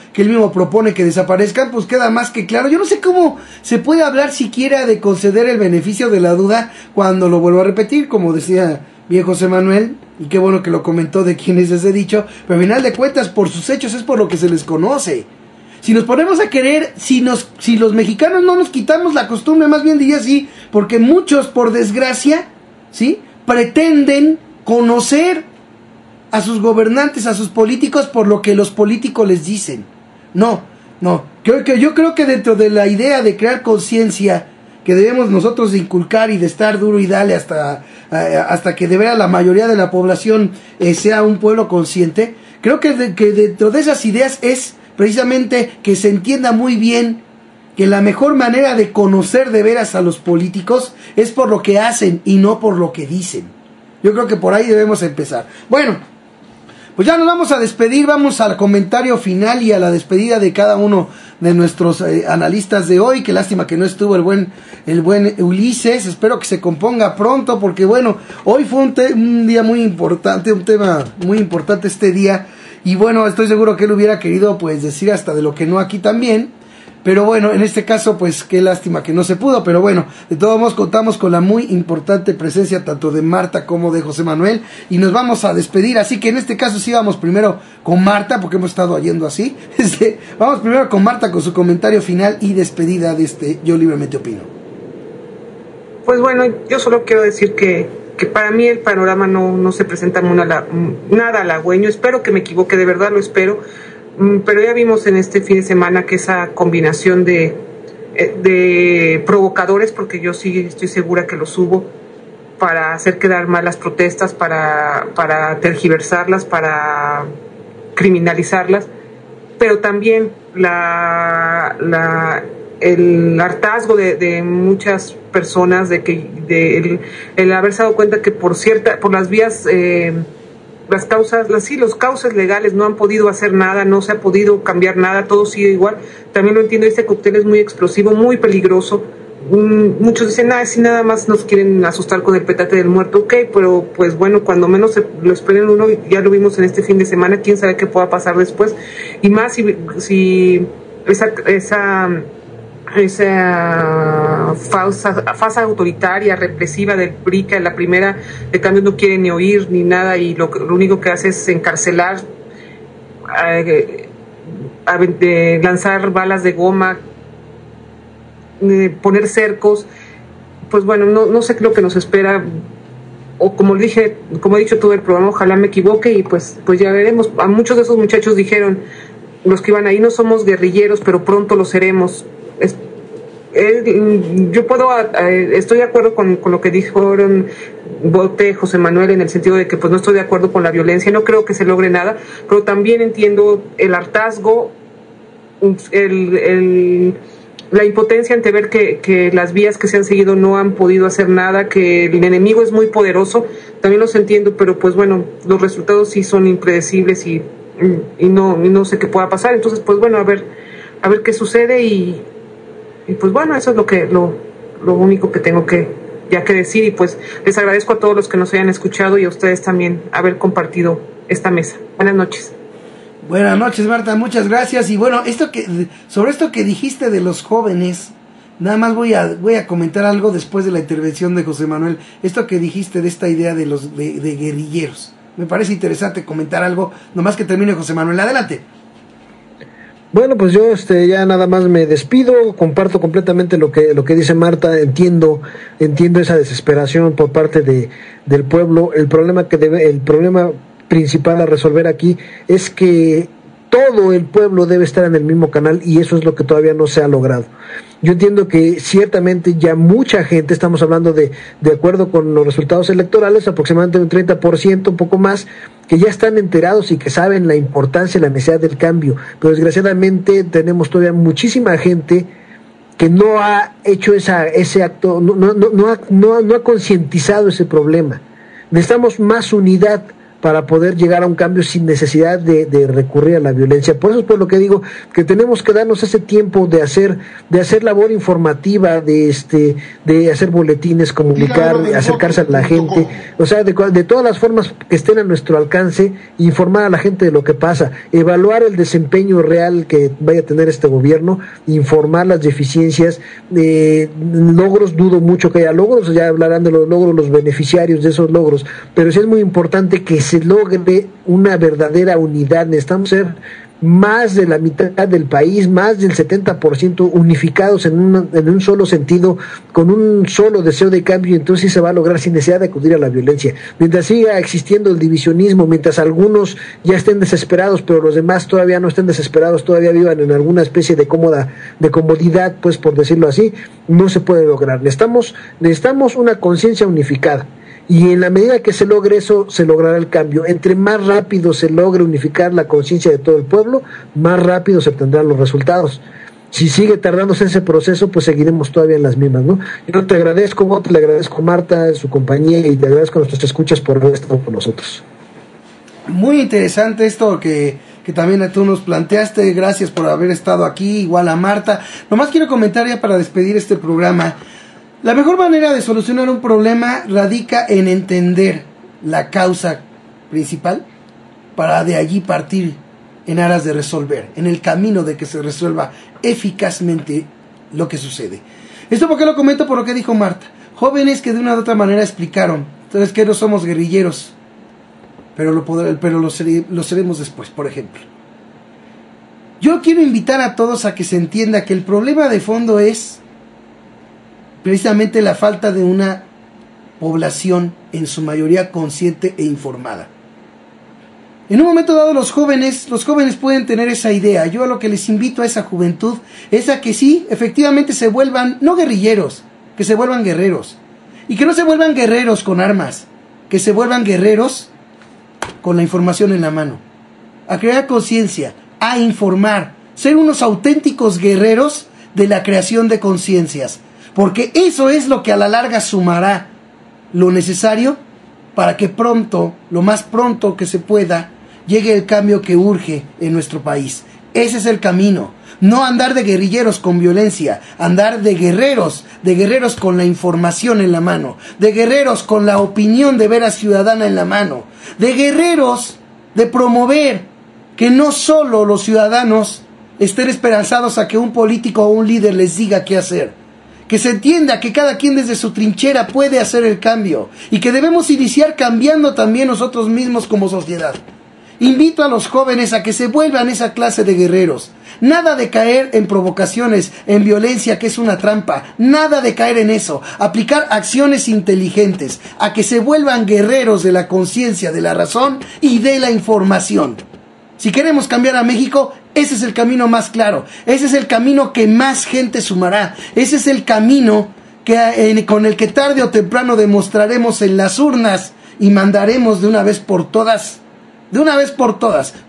propone que desaparezcan, pues queda más que claro. Yo no sé cómo se puede hablar siquiera de conceder el beneficio de la duda cuando, lo vuelvo a repetir, como decía bien José Manuel, y qué bueno que lo comentó de quién es ese dicho, pero al final de cuentas, por sus hechos es por lo que se les conoce. Si nos ponemos a querer, si los mexicanos no nos quitamos la costumbre, más bien diría así, porque muchos, por desgracia, ¿sí?, pretenden conocer a sus gobernantes, a sus políticos, por lo que los políticos les dicen. No, yo creo que dentro de la idea de crear conciencia que debemos nosotros de inculcar y de estar duro y dale hasta que de veras la mayoría de la población sea un pueblo consciente, creo que dentro de esas ideas es precisamente que se entienda muy bien que la mejor manera de conocer de veras a los políticos es por lo que hacen y no por lo que dicen. Yo creo que por ahí debemos empezar. Bueno, pues ya nos vamos a despedir, vamos al comentario final y a la despedida de cada uno de nuestros analistas de hoy. Qué lástima que no estuvo el buen Ulises, espero que se componga pronto, porque bueno, hoy fue un día muy importante, un tema muy importante este día. Y bueno, estoy seguro que él hubiera querido pues decir hasta de lo que no aquí también. Pero bueno, en este caso pues qué lástima que no se pudo. Pero bueno, de todos modos contamos con la muy importante presencia tanto de Marta como de José Manuel. Y nos vamos a despedir. Así que en este caso sí vamos primero con Marta, porque hemos estado yendo así. Vamos primero con Marta con su comentario final y despedida de Yo Libremente Opino. Pues bueno, yo solo quiero decir que para mí el panorama no se presenta nada halagüeño. Espero que me equivoque, de verdad lo espero, pero ya vimos en este fin de semana que esa combinación de provocadores, porque yo sí estoy segura que los hubo, para hacer quedar mal las protestas, para tergiversarlas, para criminalizarlas, pero también el hartazgo de muchas personas el haberse dado cuenta que por las vías, los cauces legales no han podido hacer nada, no se ha podido cambiar nada, todo sigue igual. También lo entiendo, este cóctel es muy explosivo, muy peligroso. Muchos dicen, si nada más nos quieren asustar con el petate del muerto, ok, pero pues bueno, cuando menos lo esperen uno, ya lo vimos en este fin de semana, quién sabe qué pueda pasar después, y más si esa fase autoritaria, represiva del PRI, que a la primera de cambio no quiere ni oír ni nada, y lo único que hace es encarcelar, lanzar balas de goma, poner cercos. Pues bueno, no sé qué es lo que nos espera, o como he dicho todo el programa, ojalá me equivoque, y pues ya veremos. A muchos de esos muchachos dijeron, los que iban ahí, no somos guerrilleros, pero pronto lo seremos. Estoy de acuerdo con lo que dijeron Bote, José Manuel, en el sentido de que pues no estoy de acuerdo con la violencia, no creo que se logre nada, pero también entiendo el hartazgo, la impotencia ante ver que las vías que se han seguido no han podido hacer nada, que el enemigo es muy poderoso, también los entiendo, pero pues bueno, los resultados sí son impredecibles y no sé qué pueda pasar. Entonces pues bueno, a ver qué sucede y pues bueno, eso es lo único que tengo que decir, y pues les agradezco a todos los que nos hayan escuchado y a ustedes también haber compartido esta mesa. Buenas noches. Buenas noches, Marta, muchas gracias. Y bueno, sobre esto que dijiste de los jóvenes, nada más voy a comentar algo después de la intervención de José Manuel. Esto que dijiste de esta idea de los de guerrilleros, me parece interesante comentar algo, nomás que termine José Manuel. Adelante. Bueno, pues yo ya nada más me despido, comparto completamente lo que dice Marta, entiendo esa desesperación por parte del pueblo. El problema principal a resolver aquí es que todo el pueblo debe estar en el mismo canal, y eso es lo que todavía no se ha logrado. Yo entiendo que ciertamente ya mucha gente, estamos hablando de acuerdo con los resultados electorales, aproximadamente un 30%, un poco más, que ya están enterados y que saben la importancia y la necesidad del cambio, pero desgraciadamente tenemos todavía muchísima gente que no ha hecho ese acto, no ha concientizado ese problema. Necesitamos más unidad para poder llegar a un cambio sin necesidad de recurrir a la violencia. Por eso es por lo que digo que tenemos que darnos ese tiempo de hacer labor informativa, de hacer boletines, comunicar, acercarse a la gente, o sea, de todas las formas que estén a nuestro alcance, informar a la gente de lo que pasa, evaluar el desempeño real que vaya a tener este gobierno, informar las deficiencias, logros, dudo mucho que haya logros, ya hablarán de los logros, los beneficiarios de esos logros, pero sí es muy importante que se logre una verdadera unidad. Necesitamos ser más de la mitad del país, más del 70% unificados en un solo sentido, con un solo deseo de cambio, y entonces sí se va a lograr sin necesidad de acudir a la violencia. Mientras siga existiendo el divisionismo, mientras algunos ya estén desesperados, pero los demás todavía no estén desesperados, todavía vivan en alguna especie de comodidad, pues por decirlo así, no se puede lograr. Necesitamos una conciencia unificada. Y en la medida que se logre eso, se logrará el cambio. Entre más rápido se logre unificar la conciencia de todo el pueblo, más rápido se obtendrán los resultados. Si sigue tardándose ese proceso, pues seguiremos todavía en las mismas, ¿no? Yo te agradezco, le agradezco a Marta, su compañía, y te agradezco a nuestros escuchas por haber estado con nosotros. Muy interesante esto que también tú nos planteaste. Gracias por haber estado aquí, igual a Marta. Nomás quiero comentar ya para despedir este programa. La mejor manera de solucionar un problema radica en entender la causa principal para de allí partir en aras de resolver, en el camino de que se resuelva eficazmente lo que sucede. Esto porque lo comento por lo que dijo Marta. Jóvenes que de una u otra manera explicaron, entonces que no somos guerrilleros, pero lo seremos después, por ejemplo. Yo quiero invitar a todos a que se entienda que el problema de fondo es precisamente la falta de una población en su mayoría consciente e informada. En un momento dado los jóvenes pueden tener esa idea. Yo a lo que les invito a esa juventud es a que sí, efectivamente se vuelvan, no guerrilleros, que se vuelvan guerreros. Y que no se vuelvan guerreros con armas, que se vuelvan guerreros con la información en la mano. A crear conciencia, a informar, ser unos auténticos guerreros de la creación de conciencias. Porque eso es lo que a la larga sumará lo necesario para que pronto, lo más pronto que se pueda, llegue el cambio que urge en nuestro país. Ese es el camino. No andar de guerrilleros con violencia, andar de guerreros con la información en la mano, de guerreros con la opinión de veras ciudadana en la mano, de guerreros de promover que no solo los ciudadanos estén esperanzados a que un político o un líder les diga qué hacer. Que se entienda que cada quien desde su trinchera puede hacer el cambio y que debemos iniciar cambiando también nosotros mismos como sociedad. Invito a los jóvenes a que se vuelvan esa clase de guerreros. Nada de caer en provocaciones, en violencia que es una trampa. Nada de caer en eso. Aplicar acciones inteligentes. A que se vuelvan guerreros de la conciencia, de la razón y de la información. Si queremos cambiar a México, ese es el camino más claro. Ese es el camino que más gente sumará. Ese es el camino con el que tarde o temprano demostraremos en las urnas y mandaremos de una vez por todas,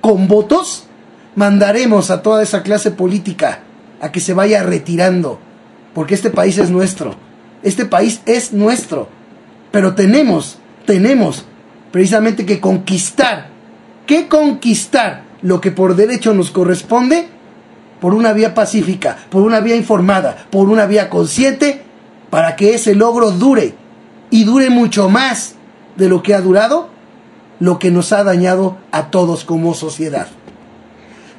con votos, mandaremos a toda esa clase política a que se vaya retirando, porque este país es nuestro. Este país es nuestro. Pero tenemos precisamente que conquistar lo que por derecho nos corresponde por una vía pacífica, por una vía informada, por una vía consciente, para que ese logro dure y dure mucho más de lo que ha durado lo que nos ha dañado a todos como sociedad.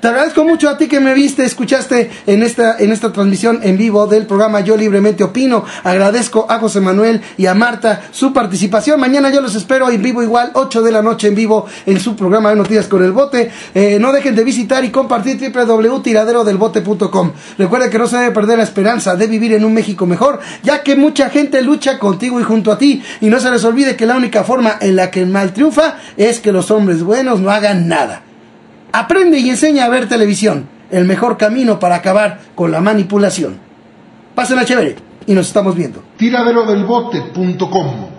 Te agradezco mucho a ti que me viste, escuchaste en esta transmisión en vivo del programa Yo Libremente Opino. Agradezco a José Manuel y a Marta su participación. Mañana yo los espero en vivo igual, 8 de la noche en vivo en su programa de Noticias con el Bote. No dejen de visitar y compartir www.tiraderodelbote.com. Recuerda que no se debe perder la esperanza de vivir en un México mejor, ya que mucha gente lucha contigo y junto a ti. Y no se les olvide que la única forma en la que el mal triunfa es que los hombres buenos no hagan nada. Aprende y enseña a ver televisión, el mejor camino para acabar con la manipulación. Pásenla chévere y nos estamos viendo. Tiraderodelbote.com